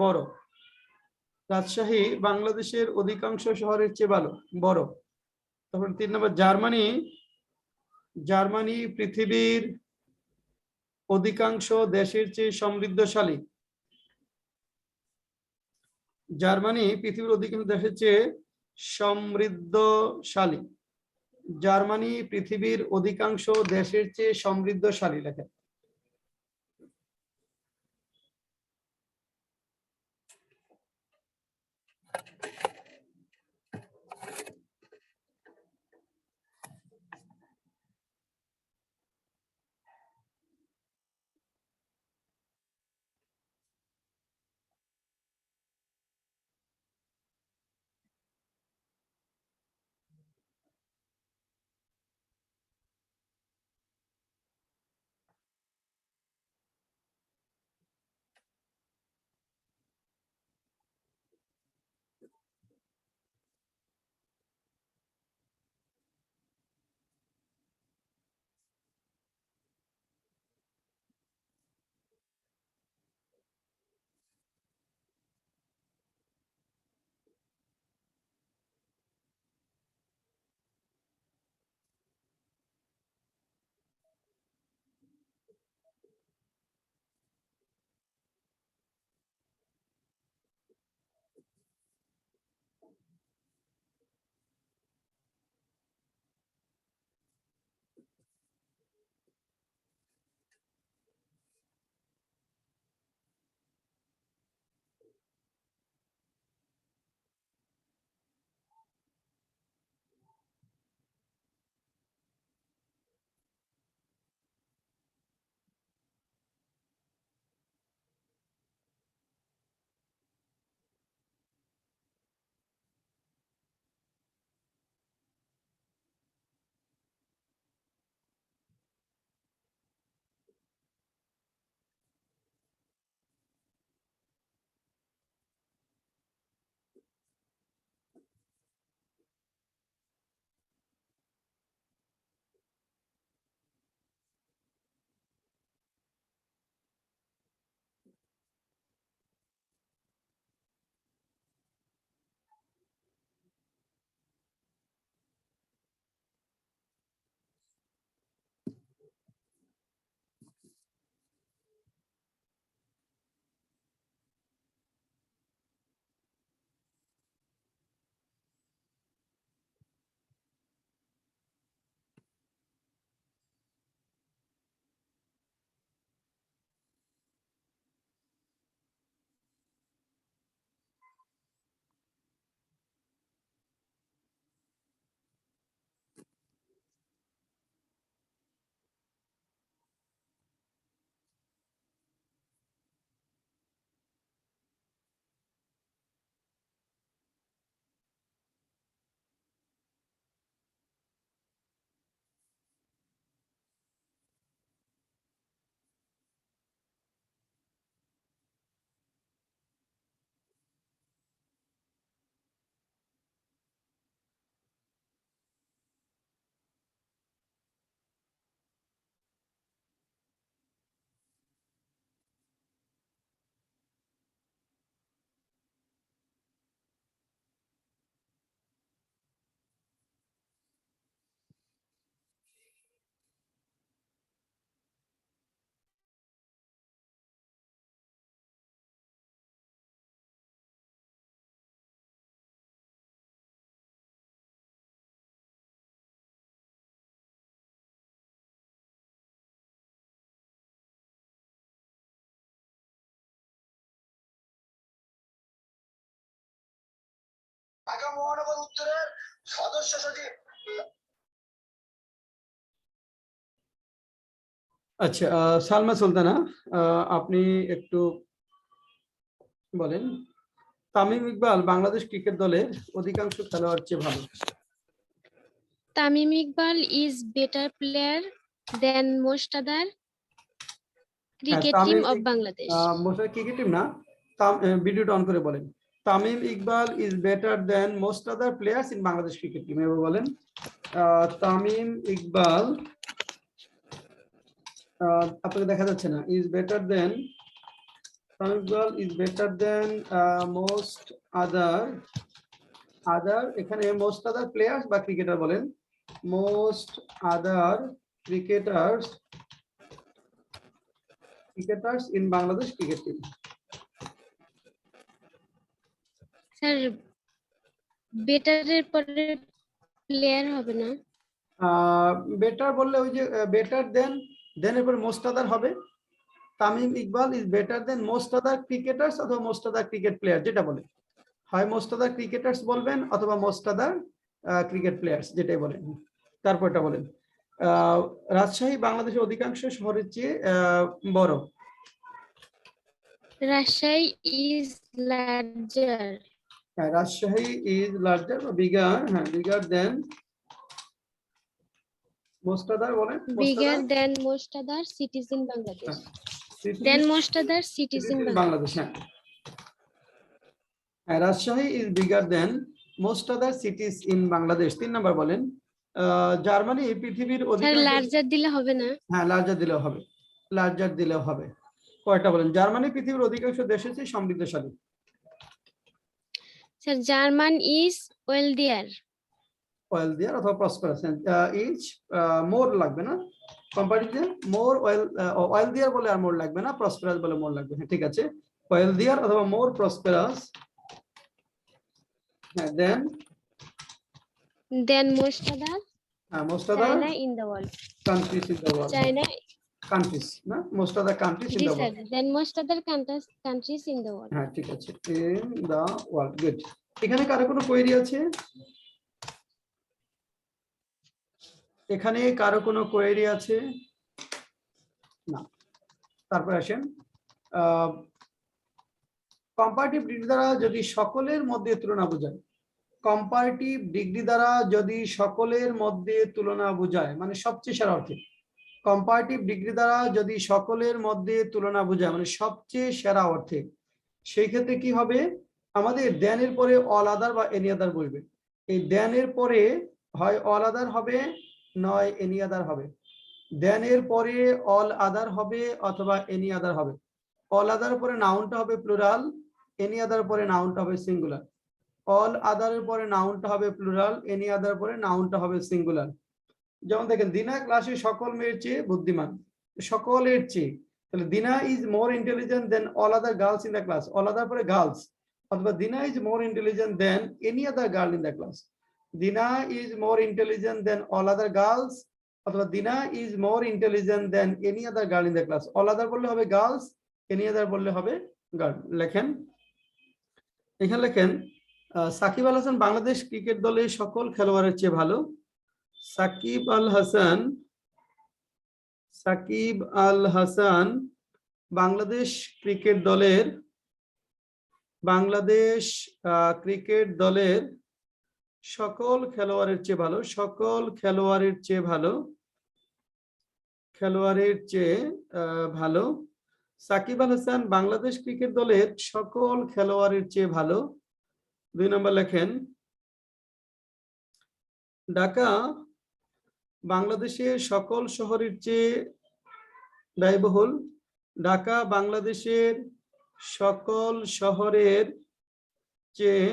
বড়। রাজশাহী বাংলাদেশের অধিকাংশ শহরের চেয়ে বড়। তারপর 3 নম্বর, জার্মানি পৃথিবীর অধিকাংশ দেশের চেয়ে সমৃদ্ধশালী। জার্মানি পৃথিবীর অধিকাংশ দেশের চেয়ে সমৃদ্ধশালী। জার্মানি পৃথিবীর অধিকাংশ দেশের চেয়ে সমৃদ্ধশালী লেখেন। ঢাকা মহানগর উত্তরের সদস্য সচিব। আচ্ছা, সালমা সুলতানা, আপনি একটু বলেন, তামিম ইকবাল বাংলাদেশ ক্রিকেট দলের অধিকাংশ খেলোয়াড় চেয়ে ভালো। Tamim Iqbal is better player than most other cricket team of Bangladesh. Most cricket team না, ভিডিওটা অন করে বলেন, Tamim Iqbal is better than most other players in Bangladesh cricket team. এবার বলেন, তামিম ইকবাল, আপনাকে দেখা যাচ্ছে না, is better than, Tamim Iqbal is better than most other, এখানে মোস্ট আদার প্লেয়ার্স বা ক্রিকেটার বলেন, most other cricketers in Bangladesh cricket team. Sir বেটারের পরে প্লেয়ার হবে না? বেটার বললে ওই যে বেটার দেন এর পর মোস্ট আদার হবে। Tamim Iqbal is better than most other cricketers অথবা মোস্ট আদার ক্রিকেট প্লেয়ার, যেটা বলে হয় মোস্ট আদার ক্রিকেটার্স বলবেন অথবা মোস্ট আদার ক্রিকেট প্লেয়ার্স, যেটাই বলেন। তারপরটা বলেন, রাজশাহী বাংলাদেশের অধিকাংশ শহরের চেয়ে বড়। Rajshahi is larger. Rajshahi is larger বা বিগার, হ্যাঁ বিগার দেন মোস্ট আদার বলেন, Bigger than most other cities in Bangladesh. Than most other cities in Bangladesh. Bangladesh, হ্যাঁ Rajshahi is bigger then most other সিটিজ in Bangladesh. 3 number বলেন, জার্মানি পৃথিবীর স্যার অধিকাংশ, লার্জার দিলে হবে না? হ্যাঁ লার্জার দিলেও হবে, লার্জার দিলেও হবে। কয়টা বলেন, জার্মানি পৃথিবীর অধিকাংশ দেশের চেয়ে সমৃদ্ধশালী। Sir German is wealthier. ওয়েলদিয়ার অথবা প্রসপারাস, ইজ মোর লাগবে না, কম্পারিজন মোর ওয়েলদিয়ার বলে আর মোর লাগবে না, প্রসপারাস বলে মোর লাগবে। হ্যাঁ ঠিক আছে, ওয়েলদিয়ার অথবা মোর প্রসপারাস, হ্যাঁ than most other most other China in the world. Countries in the world, China, countries না, most other countries in the the sir, world. then most other countries in the world. হ্যাঁ ঠিক আছে, in the world, good. এখানে কারো কোনো query আছে? এখানে কারো কোনো কোয়েরি আছে? না। তারপর আসেন, কম্পারেটিভ ডিগ্রি দ্বারা যদি সকলের মধ্যে তুলনা বোঝায়, কম্পারেটিভ ডিগ্রি দ্বারা যদি সকলের মধ্যে তুলনা বোঝায় মানে সবচেয়ে সেরা অর্থে, কম্পারেটিভ ডিগ্রি দ্বারা যদি সকলের মধ্যে তুলনা বোঝায় মানে সবচেয়ে সেরা অর্থে, সেই ক্ষেত্রে কি হবে, আমাদের দেনের পরে অল আদার বা এনি আদার বসবে। এই দেনের পরে হয় অল আদার হবে নয় এনি আদার হবে। দেনের পরে অল আদার হবে অথবা এনি আদার হবে। অল আদার পরে নাউনটা হবে প্লুরাল, এনি আদার পরে নাউনটা হবে সিঙ্গুলার। অল আদারের পরে নাউনটা হবে প্লুরাল, এনি আদার পরে নাউনটা হবে সিঙ্গুলার। যেমন দেখেন, দিনা ক্লাসে সকল মেয়ের চেয়ে বুদ্ধিমান, সকলের চেয়ে, তাহলে Dina is more intelligent than all other girls in the class, all other পরে গার্লস, অথবা Dina is more intelligent than any other girl in the class. Dina is more intelligent than all other girls, অথবা Dina is more intelligent than any other girl in the class. All other বললে হবে girls, any other বললে হবে girl. লেখেন, এখানে লেখেন, Shakib Al Hasan Bangladesh cricket দলের সকল খেলোয়াড়ের চেয়ে ভালো। সাকিব আল হাসান বাংলাদেশ ক্রিকেট দলের সকল খেলোয়াড়ের চেয়ে ভালো, সকল খেলোয়াড়ের চেয়ে ভালো, ভালো। সাকিব আল হাসান বাংলাদেশ ক্রিকেট দলের সকল খেলোয়াড়ের চেয়ে ভালো। 2 নম্বর লেখেন, ঢাকা বাংলাদেশের সকল শহরের চেয়ে ব্যয়বহুল। ঢাকা বাংলাদেশের সকল শহরের চেয়ে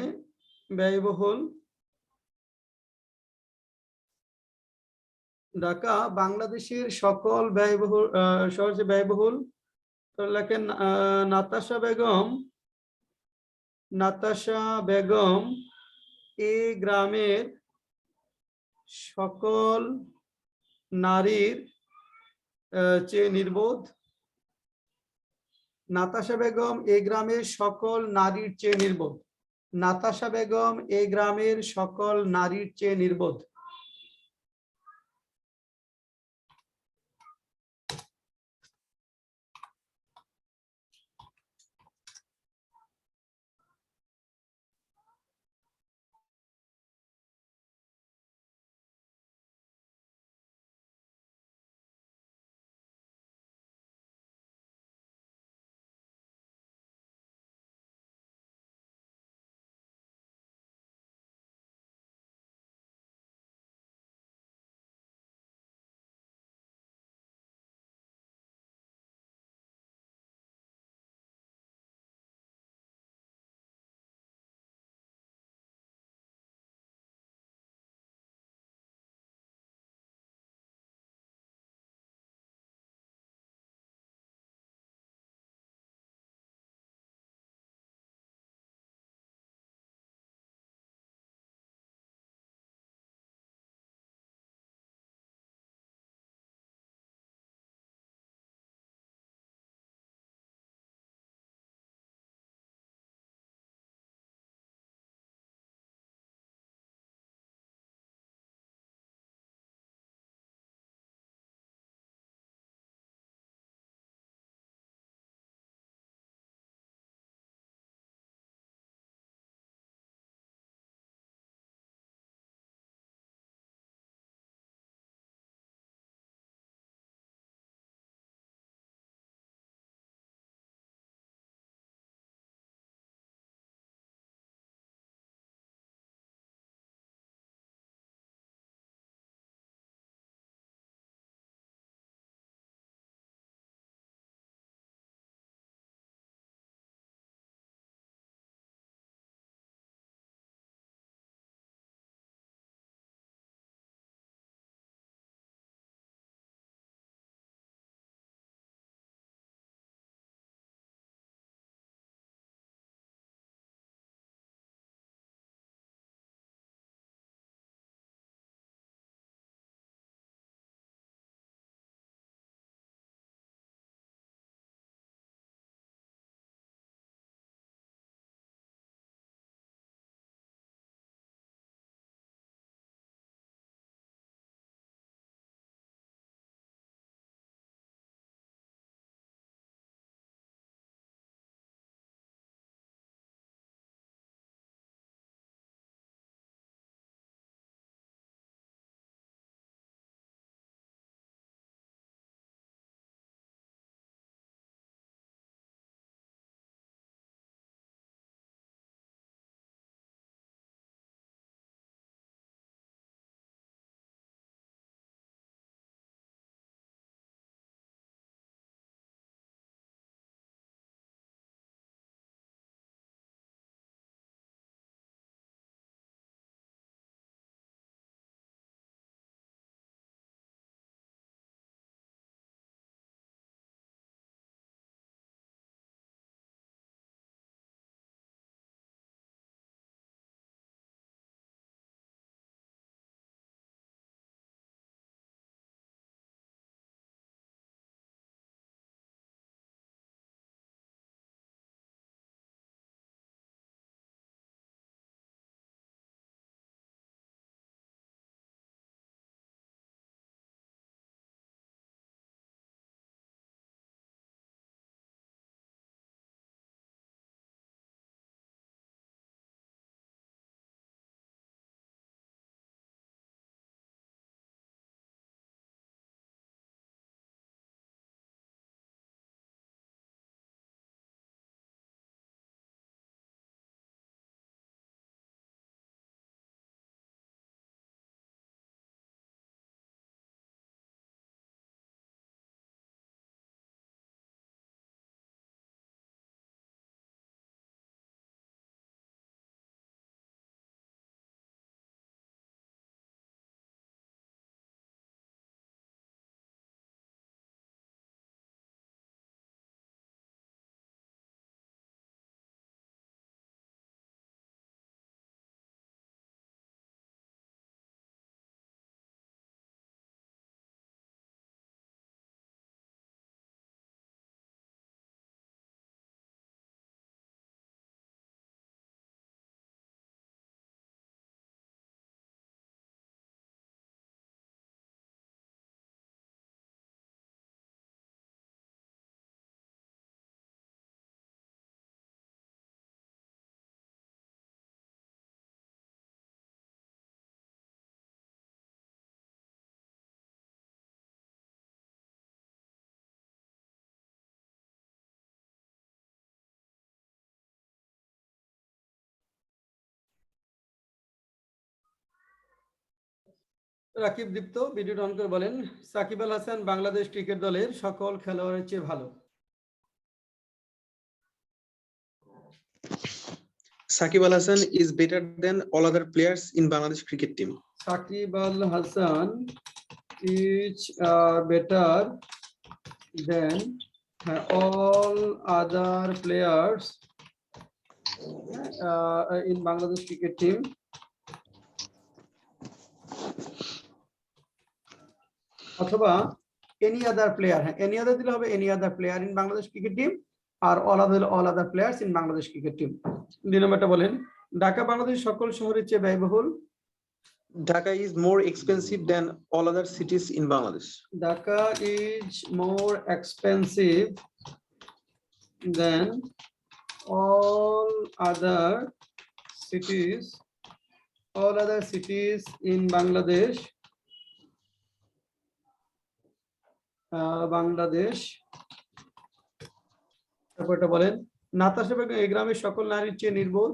ব্যয়বহুল। ঢাকা বাংলাদেশের সকল শহরের চেয়ে ব্যয়বহুল। তো লেখেন, নাতাশা বেগম এই গ্রামের সকল নারীর চেয়ে নির্বোধ। নাতাশা বেগম এই গ্রামের সকল নারীর চেয়ে নির্বোধ। নাতাশা বেগম এই গ্রামের সকল নারীর চেয়ে নির্বোধ। রাকিব দীপ্ত ভিডিওটা অন করে বলেন সাকিব আল হাসান বাংলাদেশ ক্রিকেট দলের সকল খেলোয়াড়ের চেয়ে ভালো। Sakib Al Hasan is better than all other players in Bangladesh cricket team. Shakib Al Hasan is better than all other players in Bangladesh cricket team. অথবা any other player, any other দিলে হবে any other player in Bangladesh cricket team R all other players in Bangladesh cricket team। 2 নম্বরটা বলেন ঢাকা বাংলাদেশ সকল শহরের চেয়ে ব্যয়বহুল। Dhaka is more expensive than all other cities in Bangladesh. Dhaka is more expensive than all other cities in Bangladesh. Bangladesh. তারপরটা বলেন নাতাশা বেগম এই গ্রামের সকল নারীর চেয়ে নির্বোধ।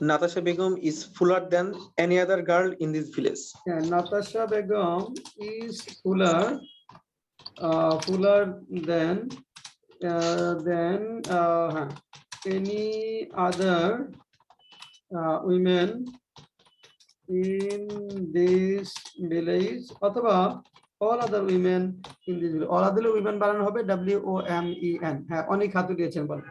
Natasha Begum is fuller than any other girl in this village. Natasha Begum is fuller than any other women in this village অথবা all other women in this village। all other women বানানো হবে WOMEN। হ্যাঁ অনেক হাতু দিয়েছেন বলেন।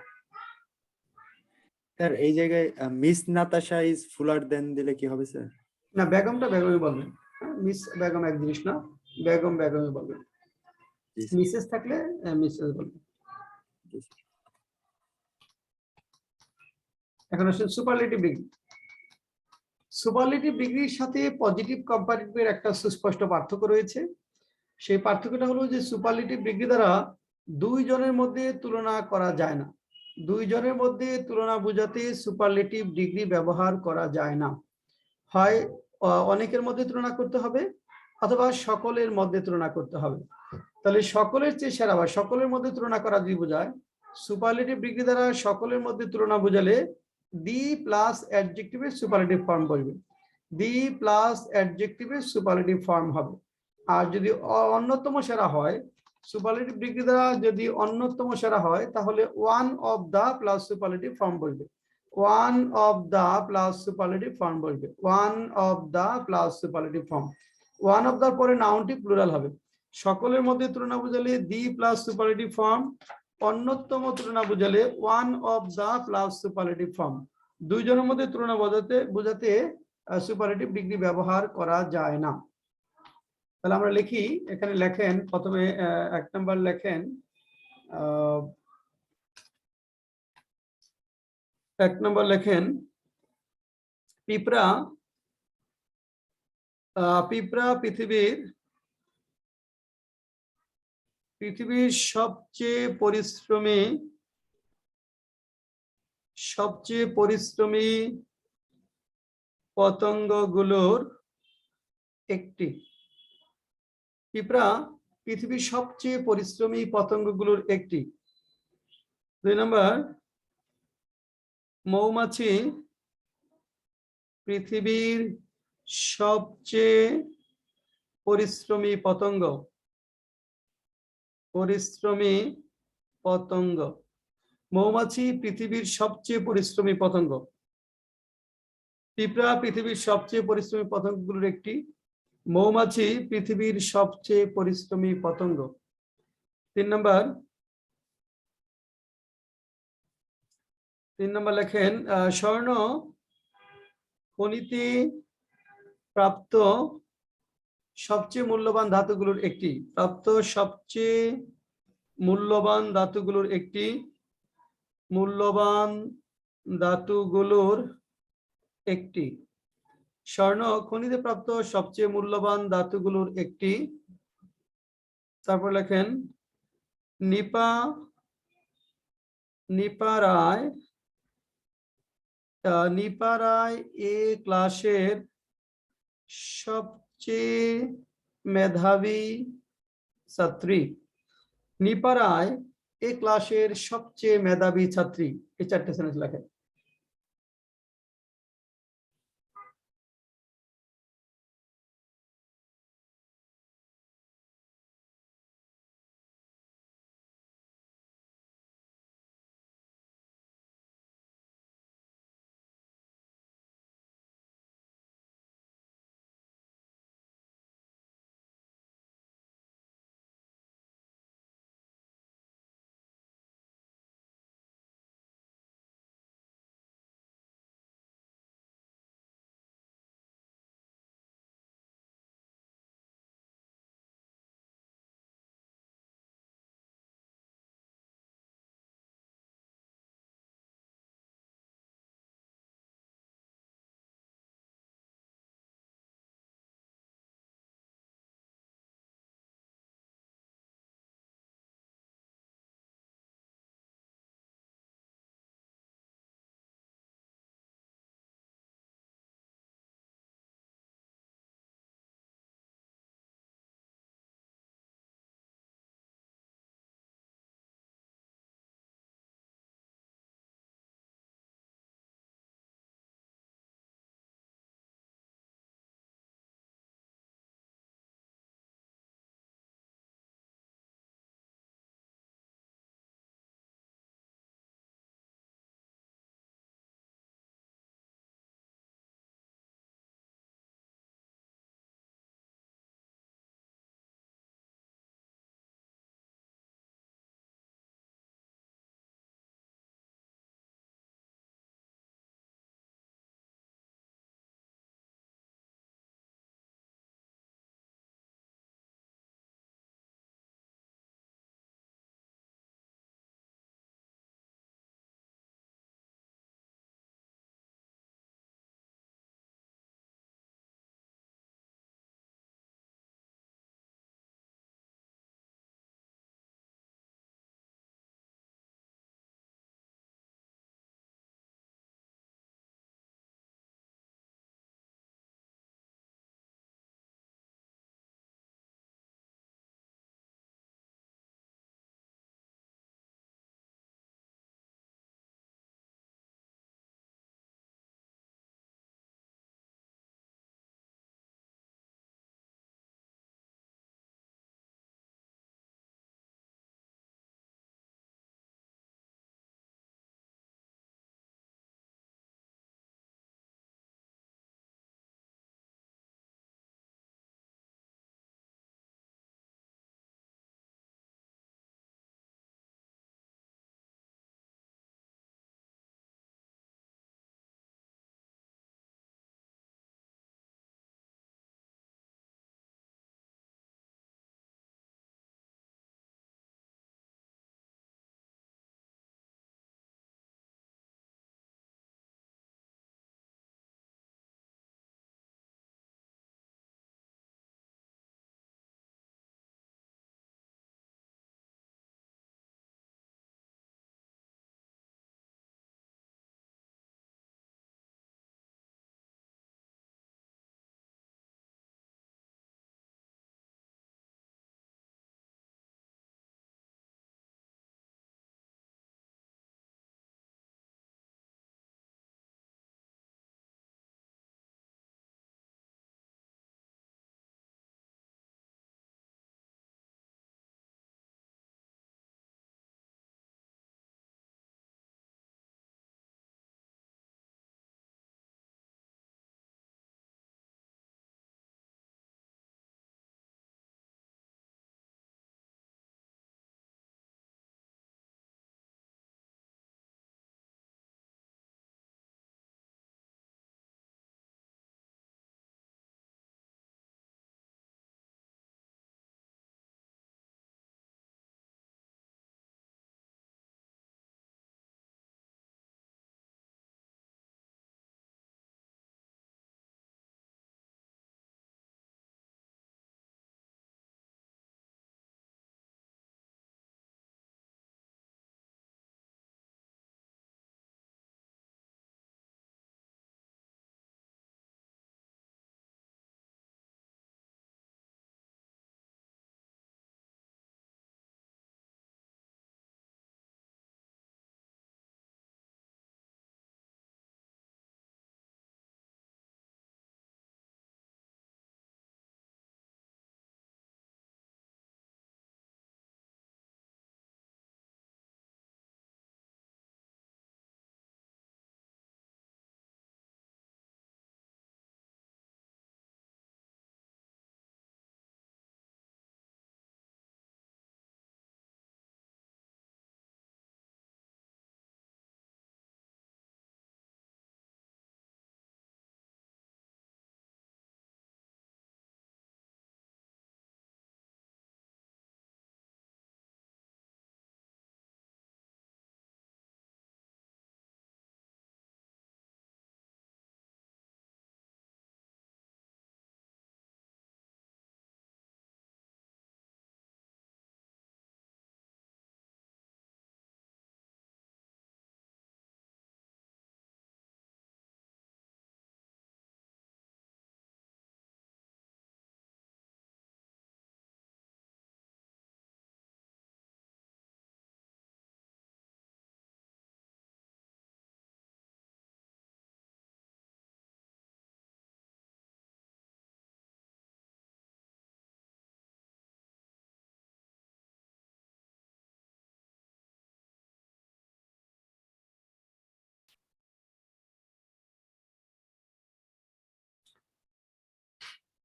Sir এই জায়গায় miss Natasha is fuller দেন দিলে কি হবে স্যার? না বেগমটা বেগমই বলবেন, মিস বেগম এক জিনিস না, বেগমই বলবেন। মিসেস থাকলে মিসেস বলবেন। এখন আসলে সুপারলেটিভ ডিগ্রি। সুপারলেটিভ ডিগ্রির সাথে পজিটিভ কম্পারেটিভের একটা সুস্পষ্ট পার্থক্য রয়েছে। সেই পার্থক্যটা হলো যে সুপারলেটিভ ডিগ্রি দ্বারা দুইজনের মধ্যে তুলনা করা যায় না। দুইজনের মধ্যে তুলনা বোঝাতে সুপারলেটিভ ডিগ্রি ব্যবহার করা যায় না। হয় অনেকের মধ্যে তুলনা করতে হবে অথবা সকলের মধ্যে তুলনা করতে হবে। তাহলে সকলের চেয়ে সেরা বা সকলের মধ্যে তুলনা করা যদি বোঝায় সুপারলেটিভ ডিগ্রি দ্বারা সকলের মধ্যে তুলনা বোঝালে দি প্লাস অ্যাডজেক্টিভের সুপারলেটিভ ফর্ম বসবে, দি প্লাস অ্যাডজেক্টিভের সুপারলেটিভ ফর্ম হবে। আর যদি অন্যতম সেরা হয় সুপারলেটিভ ডিগ্রি দ্বারা যদি অন্যতম সেরা হয় তাহলে one of the plus superlative form বসবে, one of the plus superlative form বসবে, one of the plus superlative form. One of দার পরে নাউনটি প্লুরাল হবে। সকলের মধ্যে তুলনা বোঝালে দি প্লাস সুপারলেটিভ ফর্ম, অন্যতম তুলনা বোঝালে one of the plus superlative form. দুইজনের মধ্যে তুলনা বোঝাতে সুপারলেটিভ ডিগ্রি ব্যবহার করা যায় না। তাহলে আমরা লিখি, এখানে লেখেন প্রথমে 1 নম্বর লেখেন 1 নম্বর লেখেন পিঁপড়া পৃথিবীর সবচেয়ে পরিশ্রমী পতঙ্গগুলোর একটি। পিঁপড়া পৃথিবীর সবচেয়ে পরিশ্রমী পতঙ্গগুলোর একটি। 2 নম্বর মৌমাছি পৃথিবীর সবচেয়ে পরিশ্রমী পতঙ্গ। মৌমাছি পৃথিবীর সবচেয়ে পরিশ্রমী পতঙ্গ। পিঁপড়া পৃথিবীর সবচেয়ে পরিশ্রমী পতঙ্গগুলোর একটি। মৌমাছি পৃথিবীর সবচেয়ে পরিশ্রমী পতঙ্গ। 3 নম্বর লেখেন স্বর্ণ খনিতে প্রাপ্ত সবচেয়ে মূল্যবান ধাতুগুলোর একটি। সবচেয়ে মূল্যবান ধাতুগুলোর একটি। স্বর্ণ খনিতে প্রাপ্ত সবচেয়ে মূল্যবান ধাতুগুলোর একটি। তারপর লেখেন নিপারায় এ ক্লাসের সবচেয়ে মেধাবী ছাত্রী। নিপারায় এ ক্লাসের সবচেয়ে মেধাবী ছাত্রী। এই 4টে সেন্টেন্স লেখেন।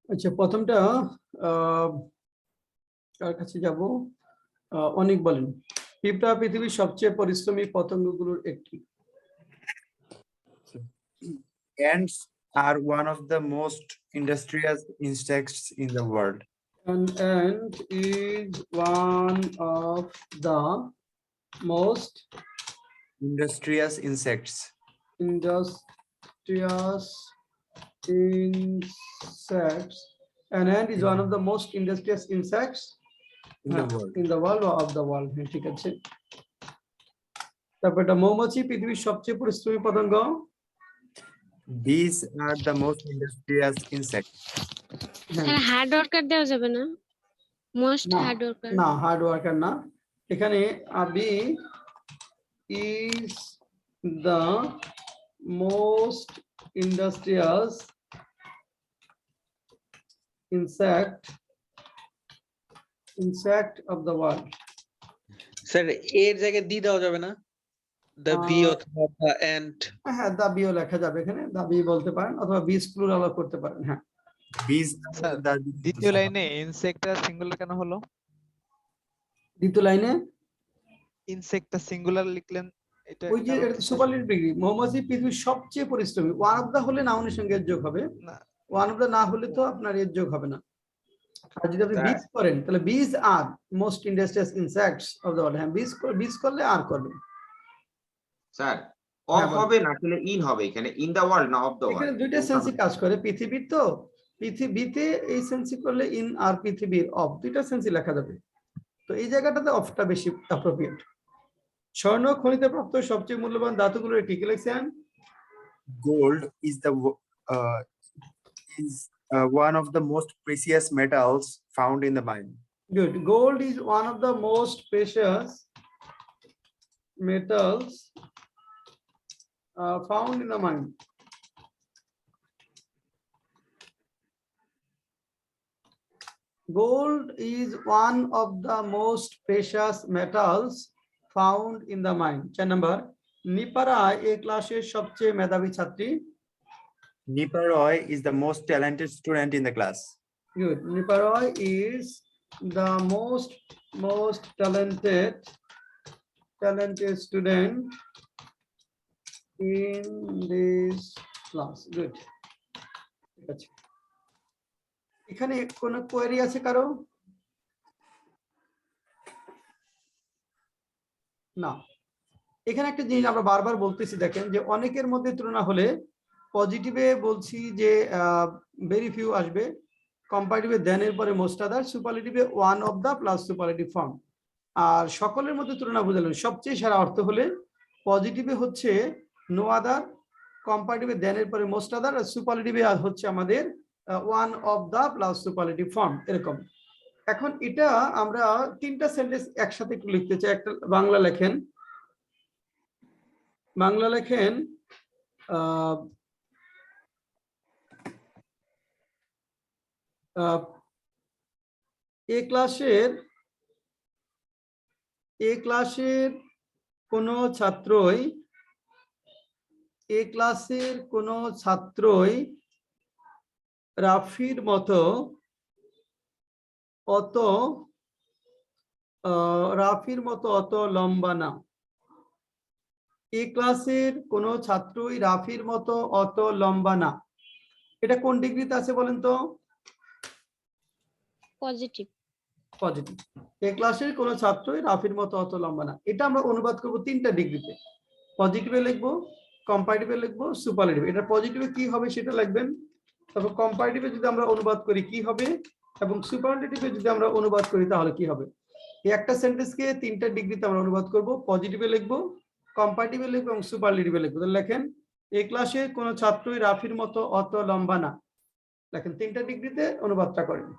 আচ্ছা, প্রথমটা কার কাছে যাব? অনেক বলেন, পিঁপড়া পৃথিবীর সবচেয়ে পরিশ্রমী পতঙ্গগুলোর একটি। Ants are one of the most industrious insects in the world. An ant is one of the most Industrious insects. industrious insects. An ant is one of the most industrious insects In the world. in the world or of the world. হ্যাঁ, ঠিক আছে। তারপর এটা মৌমাছি পৃথিবীর সবচেয়ে পরিশ্রমী পতঙ্গ। Bees are the most industrious insects. হ্যাঁ, স্যার হার্ড ওয়ার্কার দেওয়া যাবে না? মোস্ট না, হার্ড ওয়ার্কার। না হার্ড ওয়ার্কার না, এখানে be is the most industrious insect of the world. Sir এর জায়গায় দি দেওয়া যাবে না? দ্য বি আহ, অথবা দ্য এন্ড। হ্যাঁ, দা বিও লেখা যাবে এখানে, দা বি বলতে পারেন অথবা বিস প্লুরাল করতে পারেন। হ্যাঁ, Bees স্যার are দ্বিতীয় লাইনে ইনসেক্টটা সিঙ্গুলার কেন হলো? দ্বিতীয় লাইনে ইনসেক্টটা সিঙ্গুলার লিখলেন, এটা ওই যে কারণ এটা কি স্যার? সুপারলেটিভ ডিগ্রি, মৌমাছি পৃথিবীর সবচেয়ে পরিশ্রমী। ওয়ান অফ দা হলে নাউনের সঙ্গে এর যোগ হবে, না, ওয়ান অফ দা না হলে তো আপনার এর যোগ হবে না। আর যদি আপনি স্যার, বিজ করেন তাহলে bees are most industrious insects of the world. হ্যাঁ, বিজ করলে আর করবেন। স্যার হ্যাঁ, অফ বলেন। হবে না, আসলে ইন হবে এখানে, ইন দা ওয়ার্ল্ড না অফ দা এখানে ওয়ার্ল্ড। দুইটা সেন্সই কাজ করে, পৃথিবীর তো পৃথিবীতে এই সেন্সই করলে ইন, আর পৃথিবীর অফ, দুইটা সেন্সই লেখা যাবে। তো এই জায়গাটাতে অফটা বেশি অ্যাপ্রোপ্রিয়েট। স্বর্ণ খনিতে প্রাপ্ত সবচেয়ে মূল্যবান ধাতুগুলোর কি লিখছেন? gold is one of the most precious metals found in the mine. Good. Gold is one of the most precious metals found in the mine. Gold is one of the most precious metals found in the mine. 4 number, নিপারা এই ক্লাসের সবচেয়ে মেধাবী ছাত্রী। Nipa Roy is the most talented student in the class. Good. Niparoy is the most talented student in this class. Good. ঠিক আছে। এখানে কোন query আছে কারো? না। এখানে একটা জিনিস আমরা বারবার বলতেছি, দেখেন যে অনেকের মধ্যে তুলনা হলে পজিটিভে বলছি যে ভেরি ফিউ আসবে, কম্পারেটিভে দেন এর পরে মোস্ট আদার, সুপারলেটিভে one of the plus superlative form. আর সকলের মধ্যে তুলনা বোঝালেন, সবচেয়ে সেরা অর্থ হলে পজিটিভে হচ্ছে নো আদার, কম্পারেটিভে দেন এর পরে মোস্ট আদার, আর সুপারলেটিভে হচ্ছে আমাদের one of the plus superlative form, এরকম। এখন এটা আমরা তিনটা সেন্টেন্স একসাথে একটু লিখতে চাই। একটা বাংলা লেখেন, বাংলা লেখেন এ ক্লাসের কোনো ছাত্রই রাফির মতো অত লম্বা না। এই ক্লাসের কোনো ছাত্রই রাফির মতো অত লম্বা না। এটা কোন ডিগ্রিতে আছে বলেন তো? পজিটিভ। পজিটিভ। এই ক্লাসের কোনো ছাত্রই রাফির মতো অত লম্বা না, এটা আমরা অনুবাদ করব তিনটা ডিগ্রিতে। পজিটিভে লিখবো, কম্পারেটিভে লিখবো, সুপারলেটিভ। এটা পজিটিভে কি হবে সেটা লিখবেন, তারপর কম্পারেটিভে যদি আমরা অনুবাদ করি কি হবে, এবং সুপারলেটিভে যদি আমরা অনুবাদ করি তাহলে কি হবে। এই একটা সেন্টেন্সকে তিনটা ডিগ্রিতে আমরা অনুবাদ করব, পজিটিভে লিখবো, কম্পারেটিভে লিখবো এবং সুপারলেটিভে লিখবো। তাহলে লেখেন এই ক্লাসে কোনো ছাত্রই রাফির মতো অত লম্বা না, লেখেন তিনটা ডিগ্রিতে অনুবাদটা করেন।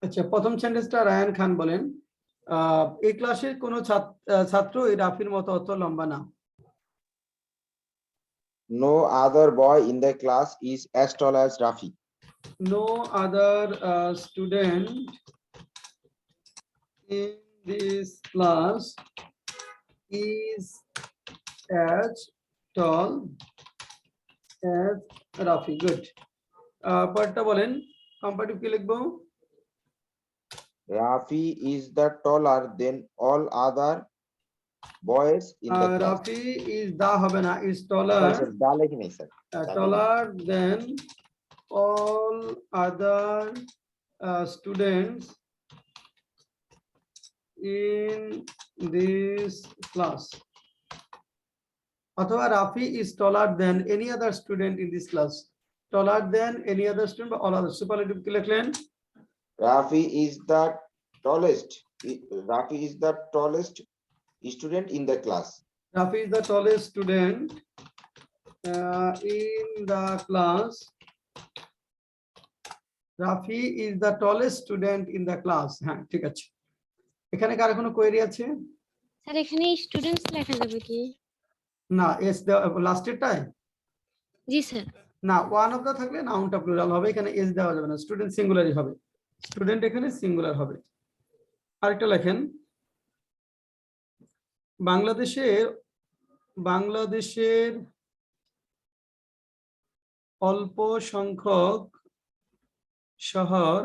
আচ্ছা, প্রথম সেন্টেন্সটা রায়ান খান বলেন, এই ক্লাসের কোনো ছাত্র এই রাফির মতো অত লম্বা না। No other boy in the class is as tall as Rafi. No other student in this class is as tall as Rafi. Good. পরেরটা বলেন, কম্পারেটিভ কি লিখবো? Rafi is the taller than all other boys in the class. Rafi is the হবে না, is Sorry, taller, sir, da লেখি নাই, sir. taller than all other students in this class. অথবা Rafi is taller than any other student in this class. Taller than any other student বা all other. Superlative কি লিখলেন? Rafi is the tallest. Rafi is the tallest student in the class. Rafi is the tallest student in the class. Rafi is the tallest student in the class. হ্যাঁ, ঠিক আছে। এখানে কার কোনো query আছে? Sir এখানে students লেখা যাবে কি? না, এস লাস্টেরটায় জি স্যার। না, ওয়ান অফ দা থাকলে নাউনটা প্লুরাল হবে, এখানে এস দেওয়া যাবে না, স্টুডেন্ট সিঙ্গুলারই হবে, স্টুডেন্ট এখানে সিঙ্গুলার হবে। আরেকটা লেখেন, বাংলাদেশের অল্প সংখ্যক শহর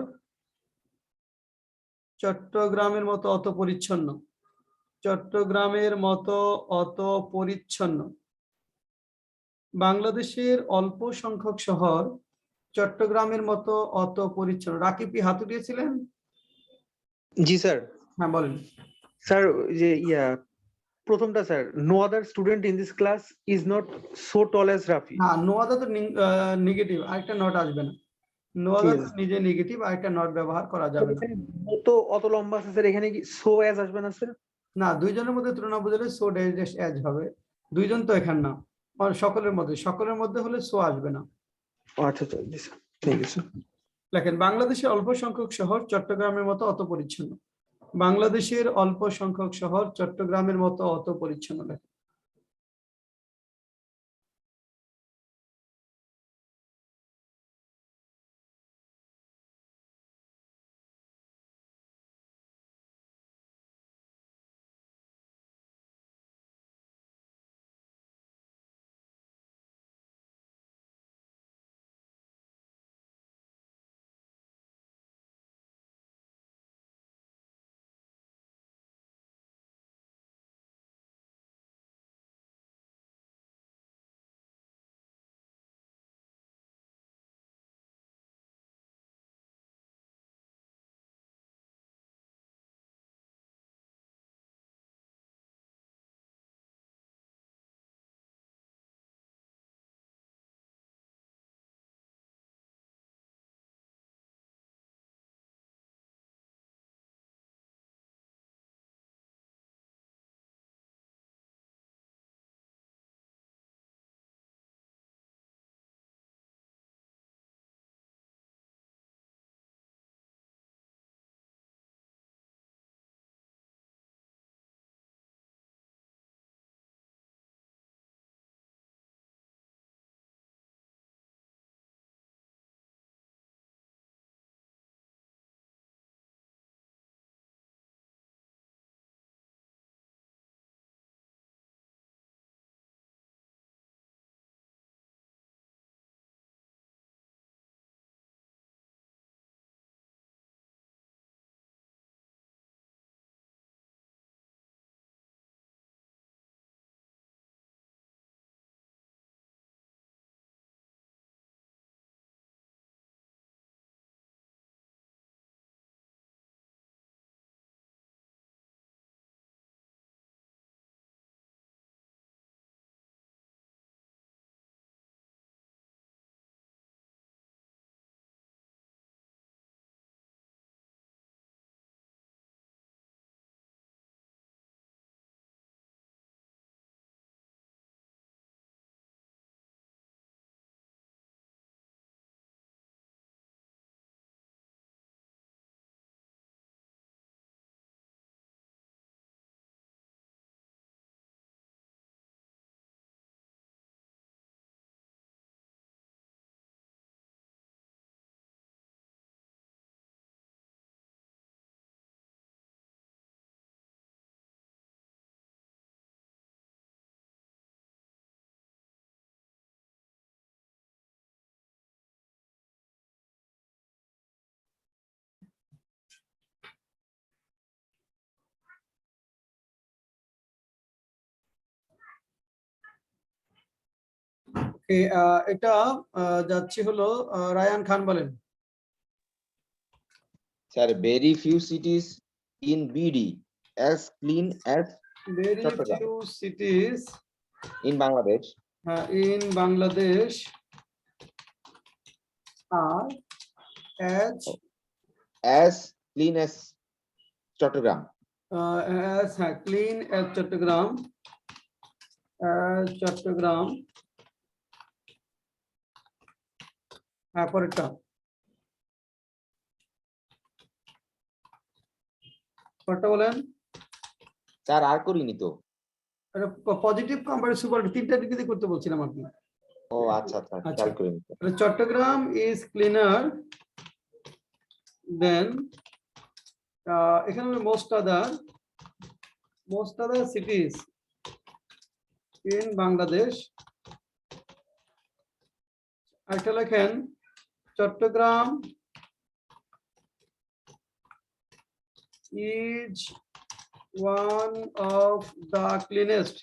চট্টগ্রামের মতো অত পরিচ্ছন্ন। চট্টগ্রামের মতো অত পরিচ্ছন্ন। বাংলাদেশের অল্প সংখ্যক শহর চট্টগ্রামের মতো অত পরিচ্ছন্ন। রাকিব কি হাত উঠিয়েছিলেন? জি স্যার। হ্যাঁ বলেন। স্যার যে প্রথমটা sir, no other student in this class is not so tall as Rafi. হ্যাঁ, নো আদার তো নেগেটিভ, আরেকটা নট আসবে না। নো আদার তো নিজে নেগেটিভ, আরেকটা নট ব্যবহার করা যাবে না। তো অত লম্বা আছে স্যার, এখানে কি সো অ্যাজ আসবে না স্যার? না, দুইজনের মধ্যে তুলনা বোঝালে সো ড্যাশ অ্যাজ হবে। দুইজন তো এখানে না, সকলের মধ্যে হলে সো আসবে না। আচ্ছা আচ্ছা, জি স্যার, থ্যাংক ইউ স্যার। দেখেন, বাংলাদেশের অল্প সংখ্যক শহর চট্টগ্রামের মতো অত পরিচ্ছন্ন। বাংলাদেশের অল্প সংখ্যক শহর চট্টগ্রামের মতো অত পরিচ্ছন্ন। দেখেন। ওকে, এটা যাচ্ছে হলো রায়ান খান বলেন। Sir, very few cities in BD as clean as very Chattogram few cities in Bangladesh in Bangladesh are as clean as Chattogram. Clean as Chattogram, Chattogram. হ্যাঁ, পরেরটা পরেরটা বলেন। স্যার আর করিনি তো। পজিটিভ কম্পারেটিভ তিনটা ডিগ্রিতে করতে বলছিলাম আপনি। ও আচ্ছা আচ্ছা আচ্ছা। খেয়াল করিনি তো। তাহলে চট্টগ্রাম ইজ ক্লিনার দেন, এখানে মোস্ট আদার সিটিজ ইন বাংলাদেশ। আরেকটা লেখেন Chittagong is one of the cleanest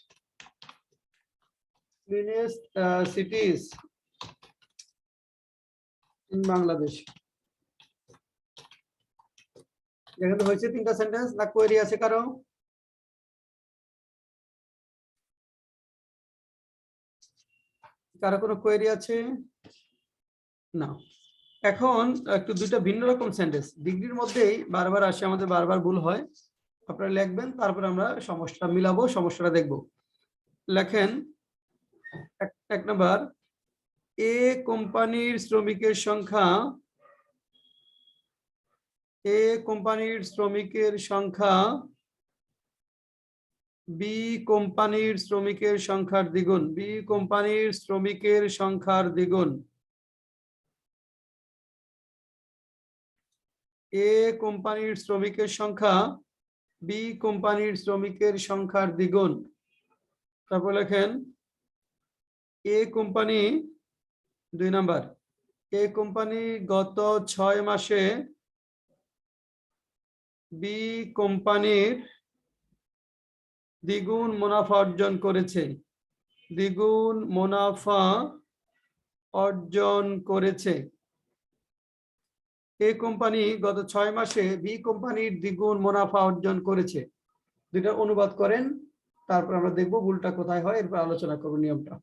cities in Bangladesh. এখানে হয়েছে তিনটা সেন্টেন্স, না কোয়েরি আছে কারো? কারো কোনো কোয়েরি আছে? না। এখন একটু দুইটা ভিন্ন রকম সেন্টেন্স ডিগ্রির মধ্যেই বারবার আসে, আমাদের বারবার ভুল হয়। আপনারা লিখবেন, তারপর আমরা সমস্যাটা মিলাবো, সমস্যাটা দেখব। লেখেন এক নাম্বার, এ কোম্পানির শ্রমিকের সংখ্যা, এ কোম্পানির শ্রমিকের সংখ্যা বি কোম্পানির শ্রমিকের সংখ্যার দ্বিগুণ, বি কোম্পানির শ্রমিকের সংখ্যার দ্বিগুণ। এ কোম্পানির শ্রমিকের সংখ্যা বি কোম্পানির শ্রমিকের সংখ্যার দ্বিগুণ। তারপর লেখেন a company, 2 number, a company গত 6 মাসে বি কোম্পানির দ্বিগুণ মুনাফা অর্জন করেছে, দ্বিগুণ মুনাফা অর্জন করেছে। এ কোম্পানি গত 6 মাসে বি কোম্পানির দ্বিগুণ মুনাফা অর্জন করেছে। দুইটা অনুবাদ করেন, তারপর আমরা দেখব ভুলটা কোথায় হয়, এরপর আলোচনা করব নিয়মটা।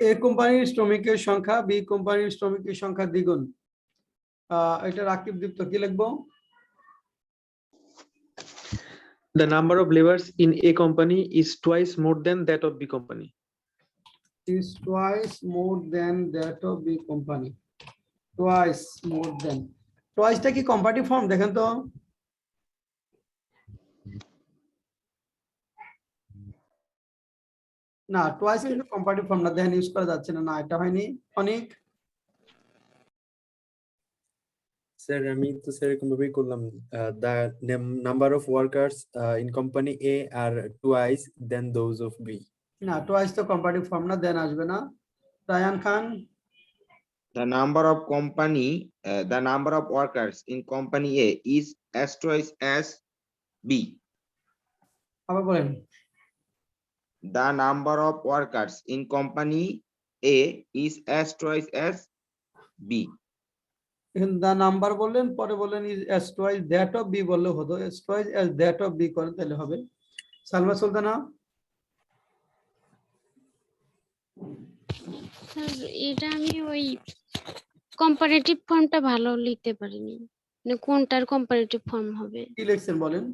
এ কোম্পানির শ্রমিকের সংখ্যা বি কোম্পানির শ্রমিকের সংখ্যা দ্বিগুণ। এটা রাকিব দীপ্ত কি লিখবো? The number of laborers in A company is twice more than that of B company. Is twice more than that of B company. Twice more than. Twice টা কি কম্পারেটিভ ফর্ম দেখেন তো? না, twice কিন্তু কম্পারেটিভ ফর্ম না, then use করা যাচ্ছে না। না, এটা হয়নি। অনেক স্যার আমি তো স্যার এরকম ভাবেই করলাম, the number of workers in company A are twice than those of B. না, twice তো কম্পারেটিভ ফর্ম না, দেন আসবে না। Rayan Khan The number of workers in company A is as twice as B. আবার বলেন। The number of workers in company A is as twice as B. এখন the number বললেন, পরে বললেন is as twice that of B বললে হতো, as twice as that of B করে তাহলে হবে। সালমা সুলতানা স্যার এটা আমি ওই কম্পারেটিভ ফর্মটা ভালো লিখতে পারিনি, মানে কোনটার কম্পারেটিভ ফর্ম হবে। কি লিখছেন বলেন?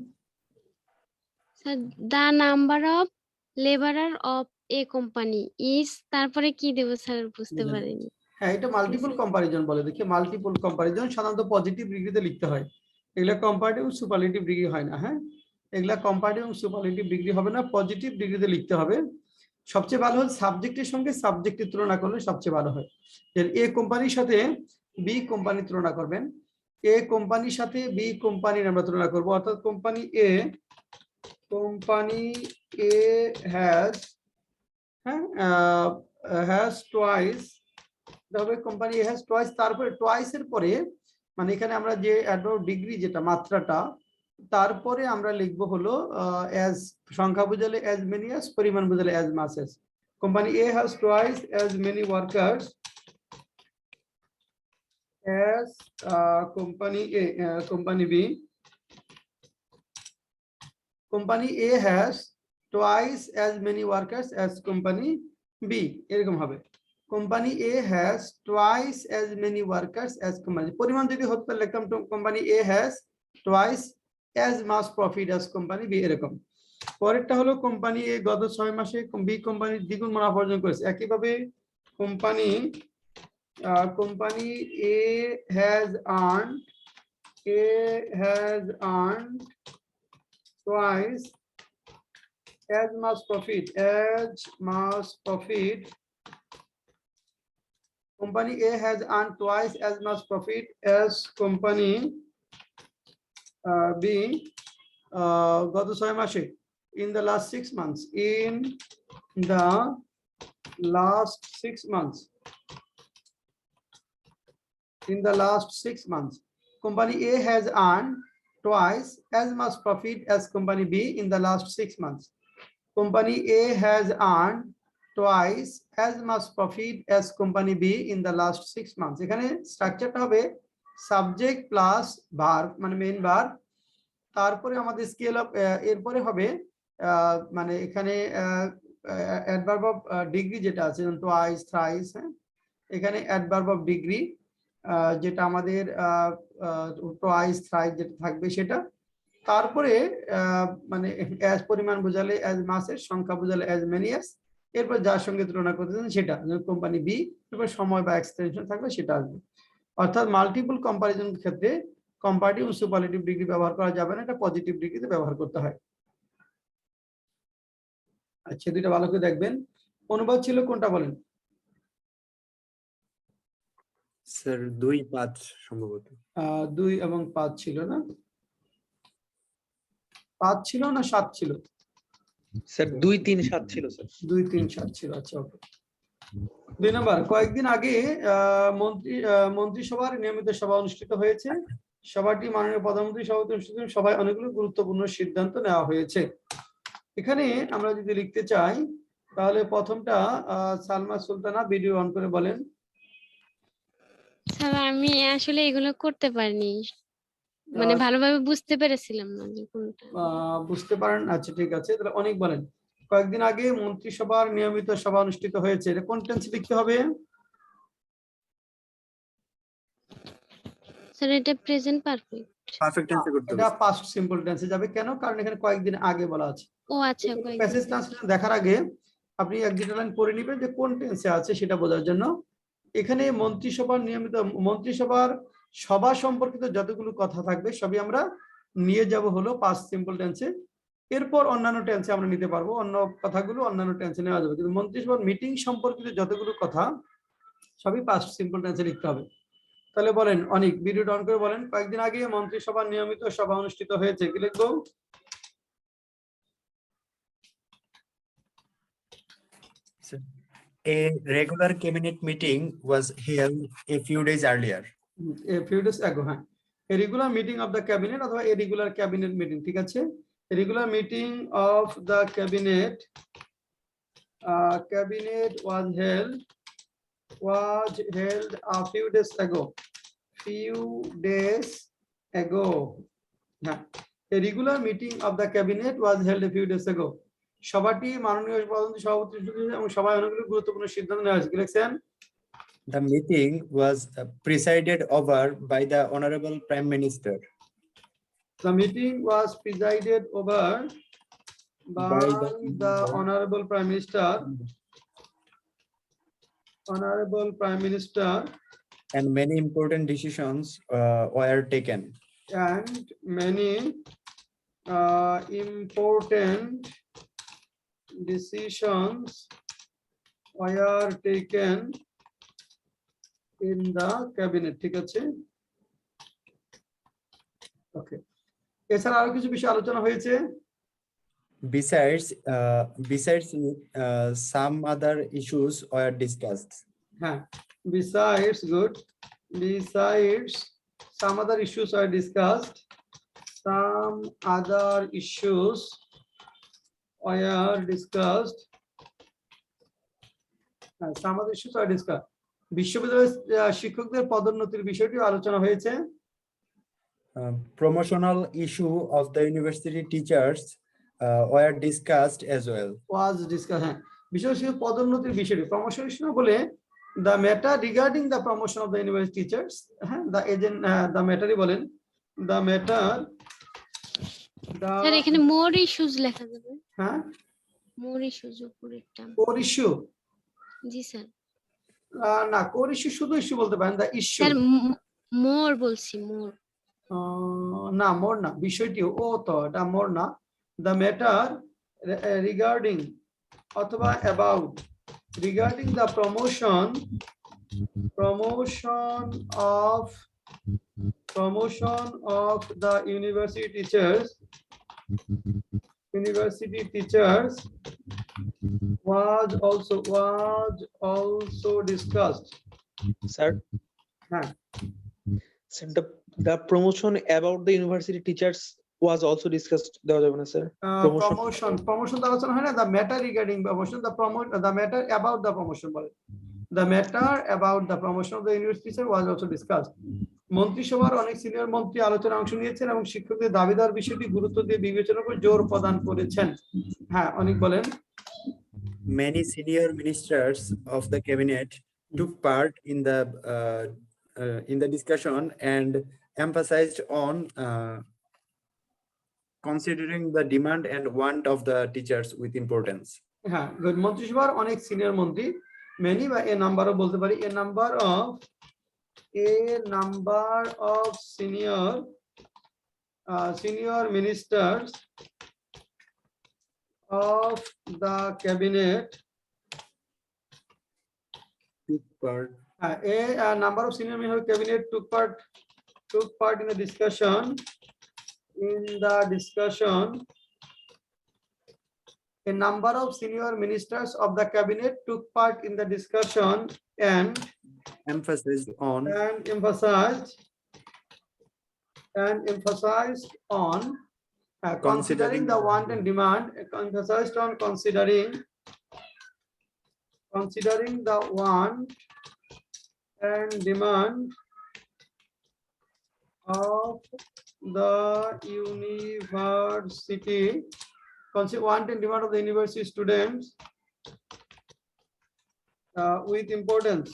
Sir the number of labourer of a company is, তারপরে কি দেবো স্যার বুঝতে বুঝলেন। পারিনি। হ্যাঁ, এটা মাল্টিপল কম্পারিজন বলে। দেখি মাল্টিপল কম্পারিজন সাধারণত পজিটিভ ডিগ্রিতে লিখতে হয়। এগুলা কম্পারেটিভ সুপারলেটিভ ডিগ্রি হয় না। হ্যাঁ, এগুলা কম্পারেটিভ সুপারলেটিভ ডিগ্রি হবে না, পজিটিভ ডিগ্রিতে লিখতে হবে। সবচেয়ে ভালো হয় সাবজেক্টের সঙ্গে সাবজেক্টের তুলনা করলে সবচেয়ে ভালো হয়। এ কোম্পানির সাথে বি কোম্পানির তুলনা করবেন। এ কোম্পানির সাথে বি কোম্পানির আমরা তুলনা করব, অর্থাৎ কোম্পানি এ হ্যাজ, হ্যাঁ, হ্যাজ টুয়াইস, তবে কোম্পানি হ্যাজ টুয়াইস, তারপরে টুয়াইস এর পরে মানে এখানে আমরা যে অ্যাডভার্ব ডিগ্রি যেটা মাত্রাটা, তারপরে আমরা লিখবো হলো অ্যাজ, সংখ্যা বোঝালে অ্যাজ মেনি অ্যাজ, পরিমাণ বোঝালে as much as. Company A has twice as many workers as company A, company B. Company A has twice as many workers as company B, এরকম হবে। Company A has twice as many workers as company, পরিমাণ যদি হতো তাহলে লিখতাম company A has twice as much profit as company B, এরকম। পরেরটা হলো কোম্পানি এ গত 6 মাসে বি কোম্পানির দ্বিগুণ মুনাফা অর্জন করেছে। একইভাবে company A has earned twice as much profit. Company A has earned twice as much profit as company B গত 6 মাসে in the last 6 months. In the last 6 months, company A has earned twice as much profit as company B in the last 6 months. Company A has earned twice as much profit as company B in the last 6 months. এখানে স্ট্রাকচারটা হবে subject plus verb, মানে main verb, তারপরে আমাদের scale of, এরপরে হবে মানে এখানে অ্যাডভার্ব অফ ডিগ্রি যেটা আছে টুয়াইস থ্রাইস, হ্যাঁ, এখানে অ্যাডভার্ব অফ ডিগ্রি যেটা আমাদের টুয়াইস থ্রাইস যেটা থাকবে সেটা, তারপরে মানে অ্যাজ পরিমাণ বোঝালে অ্যাজ মাসের, সংখ্যা বোঝালে অ্যাজ মেনি অ্যাজ, এরপর যার সঙ্গে তুলনা করতেছেন সেটা কোম্পানি বি, এরপর সময় বা এক্সটেনশন থাকবে সেটা আসবে। অর্থাৎ মাল্টিপল কম্পারিজন ক্ষেত্রে কম্পারেটিভ ও সুপারলেটিভ ডিগ্রি ব্যবহার করা যাবে না, এটা পজিটিভ ডিগ্রিতে ব্যবহার করতে হয়। আচ্ছা, দুইটা ভালো করে দেখবেন। অনুবাদ ছিল কোনটা বলেন? স্যার 2, 5 সম্ভবত। 2 এবং 5 ছিল না? 5 ছিল না 7 ছিল? স্যার 2, 3, 7 ছিল স্যার। 2, 3, 7 ছিল। আচ্ছা, ওকে। 2 নম্বর, কয়েকদিন আগে মন্ত্রিসভার নিয়মিত সভা অনুষ্ঠিত হয়েছে। সভাটি মাননীয় প্রধানমন্ত্রী সভাপতি অনুষ্ঠিত সভায় অনেকগুলো গুরুত্বপূর্ণ সিদ্ধান্ত নেওয়া হয়েছে। এখানে আমরা যদি লিখতে চাই তাহলে প্রথমটা সালমা সুলতানা ভিডিও অন করে বলেন। স্যার আমি আসলে এগুলো করতে পারিনি, মানে ভালোভাবে বুঝতে পেরেছিলাম না যে কোনটা। বুঝতে পারেন? আচ্ছা, ঠিক আছে, তাহলে অনেক বলেন। কয়েকদিন আগে মন্ত্রিসভার নিয়মিত সভা অনুষ্ঠিত হয়েছে, এটা কোন টেন্সে লিখতে হবে? স্যার এটা প্রেজেন্ট পারফেক্ট। পারফেক্ট টেন্সে করতে হবে এটা পাস্ট সিম্পল টেন্সে যাবে, কেন? কারণ এখানে কয়েকদিন আগে বলা আছে। ও আচ্ছা, প্যাসেজ ট্রান্সলেশন দেখার আগে আপনি এক দুটো লাইন পড়ে নেবেন যে কোন টেন্সে আছে সেটা বোঝার জন্য। এখানে মন্ত্রিসভার সভা সম্পর্কিত যতগুলো কথা থাকবে সবই আমরা নিয়ে যাব হলো পাস্ট সিম্পল টেন্সে। এরপর অন্যান্য টেন্সে আমরা নিতে পারবো, অন্য কথাগুলো অন্যান্য টেন্সে নেওয়া যাবে, কিন্তু মন্ত্রিসভার মিটিং সম্পর্কিত যতগুলো কথা সবই পাস্ট সিম্পল টেন্সে লিখতে হবে। তাহলে বলেন অনেক ভিডিও অন করে বলেন, কয়েকদিন আগে মন্ত্রিসভার নিয়মিত সভা অনুষ্ঠিত হয়েছে, কি লিখবো? A regular cabinet meeting was held a few days earlier. A few days ago, হ্যাঁ। A regular meeting of the cabinet অথবা a regular cabinet meeting, ঠিক আছে? A regular meeting of the cabinet was held a few days ago. হ্যাঁ, a regular meeting of the cabinet was held a few days ago. সভাটি মাননীয় প্রধানমন্ত্রী সভাপতি এবং সভায় অনেকগুলো গুরুত্বপূর্ণ সিদ্ধান্ত নেওয়া হয়েছে, কি লিখছেন? The meeting was presided over by the Honorable Prime Minister. The meeting was presided over by the Honorable Prime Minister, And many important decisions were taken. and many important decisions were taken in the cabinet, ঠিক আছে? ওকে, এছাড়া আরো কিছু বিষয় আলোচনা হয়েছে। Besides it, some other issues were discussed. হ্যাঁ, besides some other issues were discussed. Some other issues were discussed. বিশ্ববিদ্যালয়ের শিক্ষকদের পদোন্নতির বিষয়টি আলোচনা হয়েছে। Promotional issue of the university teachers were discussed as well. Was discussed, হ্যাঁ, বিশ্ববিদ্যালয়ের পদোন্নতির বিষয়টি প্রমোশন ইস্যু বলে the matter regarding the promotion of the university teachers, হ্যাঁ, the matter-ই বলেন, the matter, স্যার এখানে মোর ইস্যুস লেখা যাবে। হ্যাঁ, মোর ইস্যুস উপরেরটা। কোর ইস্যু, জি স্যার। না, কোর ইস্যু শুধু ইস্যু বলতে পারেন, the issue, স্যার মোর বলছি, মোর। না, মোর না, বিষয়টি ও তো এটা মোর না। the matter regarding অথবা about regarding the promotion of the university teachers was also discussed. Sir, হ্যাঁ, sir, the promotion about the university teachers was also discussed. দেওয়া যাবে না, sir? promotion তো আলোচনা হয় না, the matter regarding promotion, the matter about the promotion বলে, the matter about the promotion of the university teacher was also discussed. মন্ত্রিসভার অনেক সিনিয়র মন্ত্রী আলোচনায় অংশ নিয়েছেন এবং শিক্ষকদের দাবিদার বিষয়টি গুরুত্ব দিয়ে বিবেচনা করে জোর প্রদান করেছেন। হ্যাঁ, অনেক বলেন। Many senior ministers of the cabinet took part in the discussion and emphasized on considering the demand and want of the teachers with importance. হ্যাঁ, good. মন্ত্রিসভার অনেক সিনিয়র মন্ত্রী, many বা a number বলতে পারি, a number of senior ministers of the cabinet, Took part a number of senior members of cabinet took part in the discussion. A number of senior ministers of the cabinet took part in the discussion and emphasized on considering the want and demand, emphasized on considering the want and demand of the university want and demand of the university students with importance.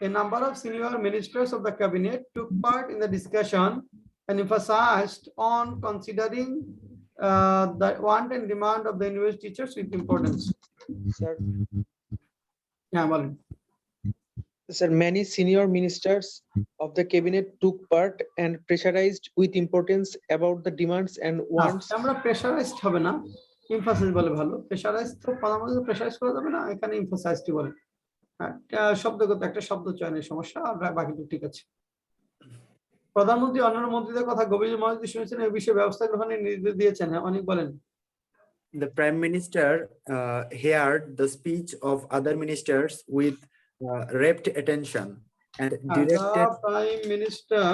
A number of senior ministers of the cabinet took part in the discussion and emphasized on considering the want and demand of the university teachers with importance. Sir, Yeah, well, sir, many senior ministers of the cabinet took part and pressurized with importance about the demands and wants. আমরা pressurised হবে না, emphasise বলে ভালো। Pressurise তো আমাদের pressurise করা যাবে না, এখানে এমফাসাইজটি বলে। হ্যাঁ, শব্দগত একটা শব্দ চয়নের সমস্যা, আর বাকিটা ঠিক আছে। প্রধানমন্ত্রী অন্যান্য মন্ত্রীদের কথা গভীর মনোযোগ শুনেছেন, এই বিষয়ে ব্যবস্থা গ্রহণের নির্দেশ দিয়েছেন। হ্যাঁ, অনেক বলেন। The Prime Minister heard the speech of other ministers with rapt attention and directed. The Prime Minister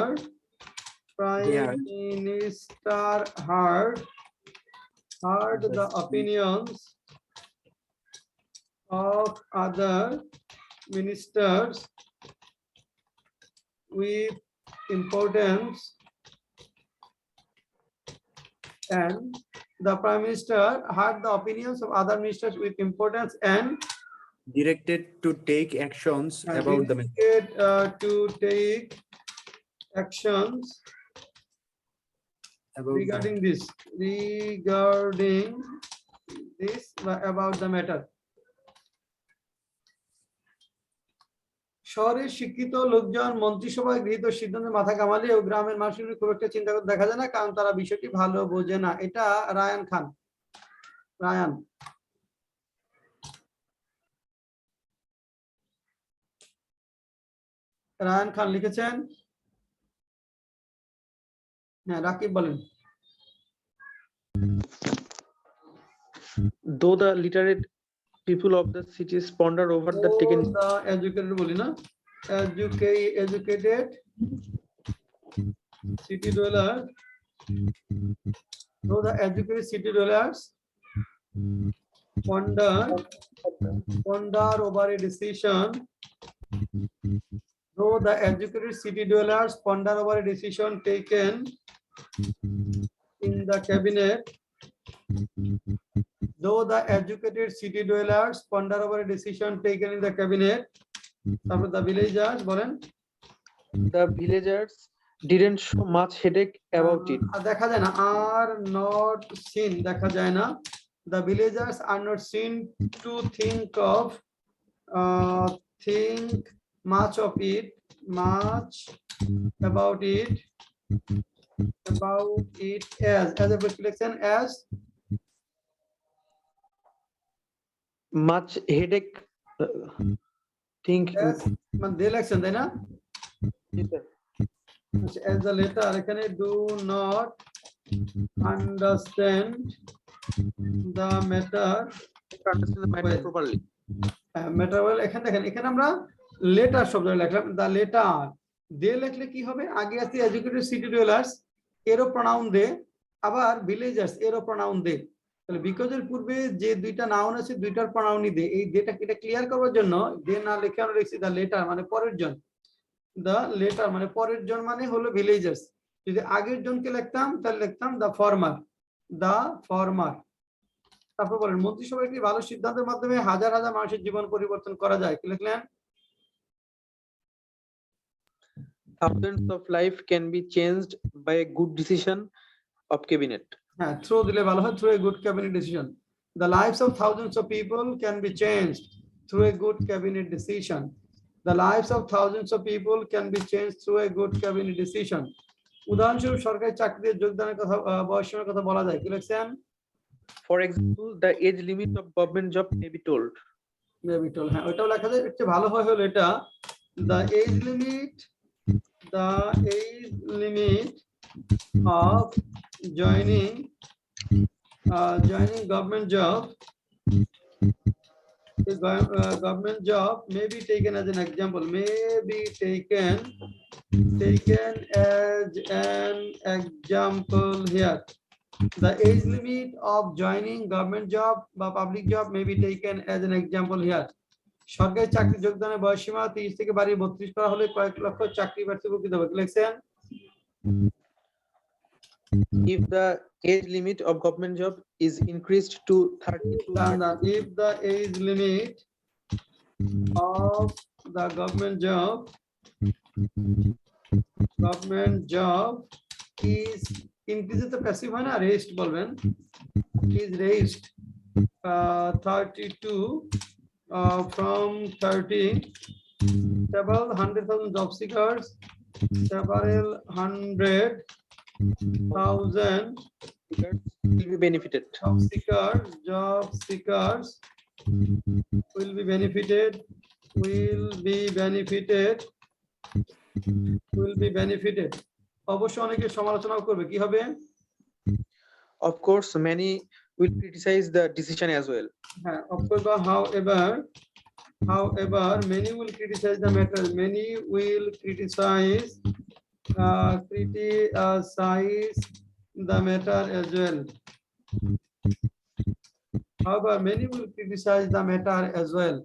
heard the opinions of other ministers with importance, and the Prime Minister heard the opinions of other ministers with importance and directed to take actions about the matter. directed, to take actions About regarding this about the matter. শহরের শিক্ষিত লোকজন মন্ত্রিসভায় গৃহীত সিদ্ধান্তে মাথা কামালেও গ্রামের মানুষের খুব একটা চিন্তা করতে দেখা যায় না, কারণ তারা বিষয়টি ভালো বোঝে না। এটা রায়ান খান, রায়ান খান লিখেছেন। হ্যাঁ, রাকিব বলেন। Though the literate people of the cities ponder over the taken. The educated বলি না, educated city dwellers, though the educated city dwellers ponder over a decision, though the educated city dwellers ponder over a decision taken in the cabinet, though the educated city dwellers ponder over a decision taken in the cabinet, the villagers বলেন, The villagers didn't show much headache about it. দেখা যায় না, are not seen, দেখা যায় না। The villagers are not seen to think much about it as a reflection as Much headache. Think. মানে দে লেখছেন তাই না? As the letter এখানে do not understand the matter Properly. matter well, এখানে দেখেন, এখানে আমরা লেটার শব্দ লিখলাম, the letter দে লিখলে কি হবে, আগে আছে এডুকেটেড সিটি ডুয়েলার্স, এরও প্রনাউন দে, আবার ভিলেজার্স এরও প্রনাউন দে। তাহলে বিকজের পূর্বে যে দুইটা নাউন আছে, দুইটার প্রনাউনই দে। এই দেটা এটা ক্লিয়ার করার জন্য দে না লিখে আমরা লিখছি দা লেটার, মানে পরের জন। দা লেটার মানে পরের জন মানে হলো ভিলেজার্স। যদি আগের জনকে লিখতাম তাহলে লিখতাম দা ফরমার, তারপর বলেন, মন্ত্রিসভার একটি ভালো সিদ্ধান্তের মাধ্যমে হাজার হাজার মানুষের জীবন পরিবর্তন করা যায়। কি লিখলেন? Thousands of life can be changed by a good decision of cabinet. হ্যাঁ, থ্রো দিলে ভালো হয়, through a good cabinet decision. The lives of thousands of people can be changed through a good cabinet decision. The lives of thousands of people can be changed through a good cabinet decision. উদাহরণস্বরূপ সরকারি চাকরিতে যোগদানের কথা, বয়সসীমার কথা বলা যায়। কি লিখছেন? For example, the age limit of government job may be told. হ্যাঁ, ওইটাও লেখা যায়। একটু ভালো হয় হলো এটা, the age limit of joining government job, government job may be taken as an example, here. The age limit of joining government job বা public job may be taken as an example here. সরকারি চাকরি যোগদানের বয়সসীমা 30 থেকে বাড়িয়ে 32 করা হলে কয়েক লক্ষ চাকরি প্রার্থী উপকৃত হবে। লিখছেন? if the age limit of government job is increased to 30 to Done, done. If the age limit of the government job is increases the passive হয় না raised বলবেন is raised 32 from 30 several 100,000 job seekers several 100,000 will be benefited. job seekers will be benefited অবশ্য অনেকে সমালোচনা করবে কি হবে Of course, many will criticize the decision as well. হ্যাঁ of course বা however many will criticize the matter many will criticize the matter as well however many will criticize the matter as well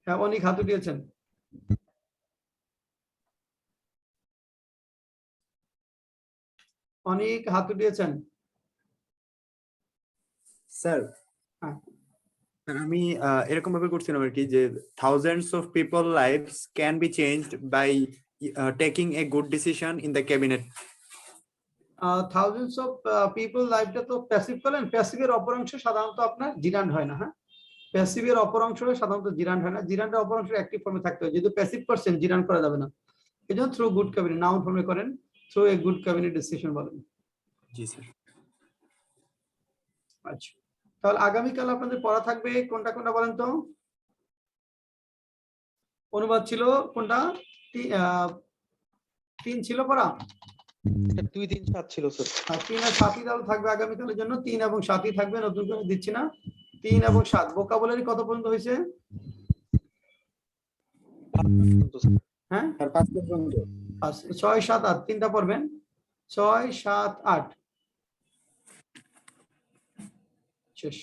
হ্যাঁ অনেক হাত উঠিয়েছেন অনেক হাত উঠিয়েছেন sir হ্যাঁ। আমি এরকম ভাবে করছিলাম আর কি যে thousands of people lives can be changed by taking a good decision in the cabinet thousands of people লাইফটা তো প্যাসিভ করলেন প্যাসিভের অপর অংশ সাধারণত আপনার জিরান্ড হয় না হ্যাঁ প্যাসিভের অপর অংশ সাধারণত জিরান্ড হয় না জিরান্ডের অপর অংশ অ্যাক্টিভ ফর্মে থাকতে হয় যেহেতু প্যাসিভ করছেন জিরান্ড করা যাবে না এজন্য থ্রু গুড ক্যাবিনেট নাউন ফর্মে করেন through a good cabinet decision বলেন জি স্যার আচ্ছা তাহলে আগামীকাল আপনাদের পড়া থাকবে কোনটা কোনটা বলেন তো অনুবাদ ছিল কোনটা 3 ছিল পড়া 2, 3, 7 ছিল স্যার। 3 আর 7 তাহলে থাকবে আগামীকালের জন্য 3 এবং 7 থাকবে নতুন করে দিচ্ছি না 3 এবং 7 ভোকাবুলারি কত পর্যন্ত হয়েছে হ্যাঁ আর 5 পর্যন্ত 6 7 8 তিনটা পড়বেন 6 7 8 শেষ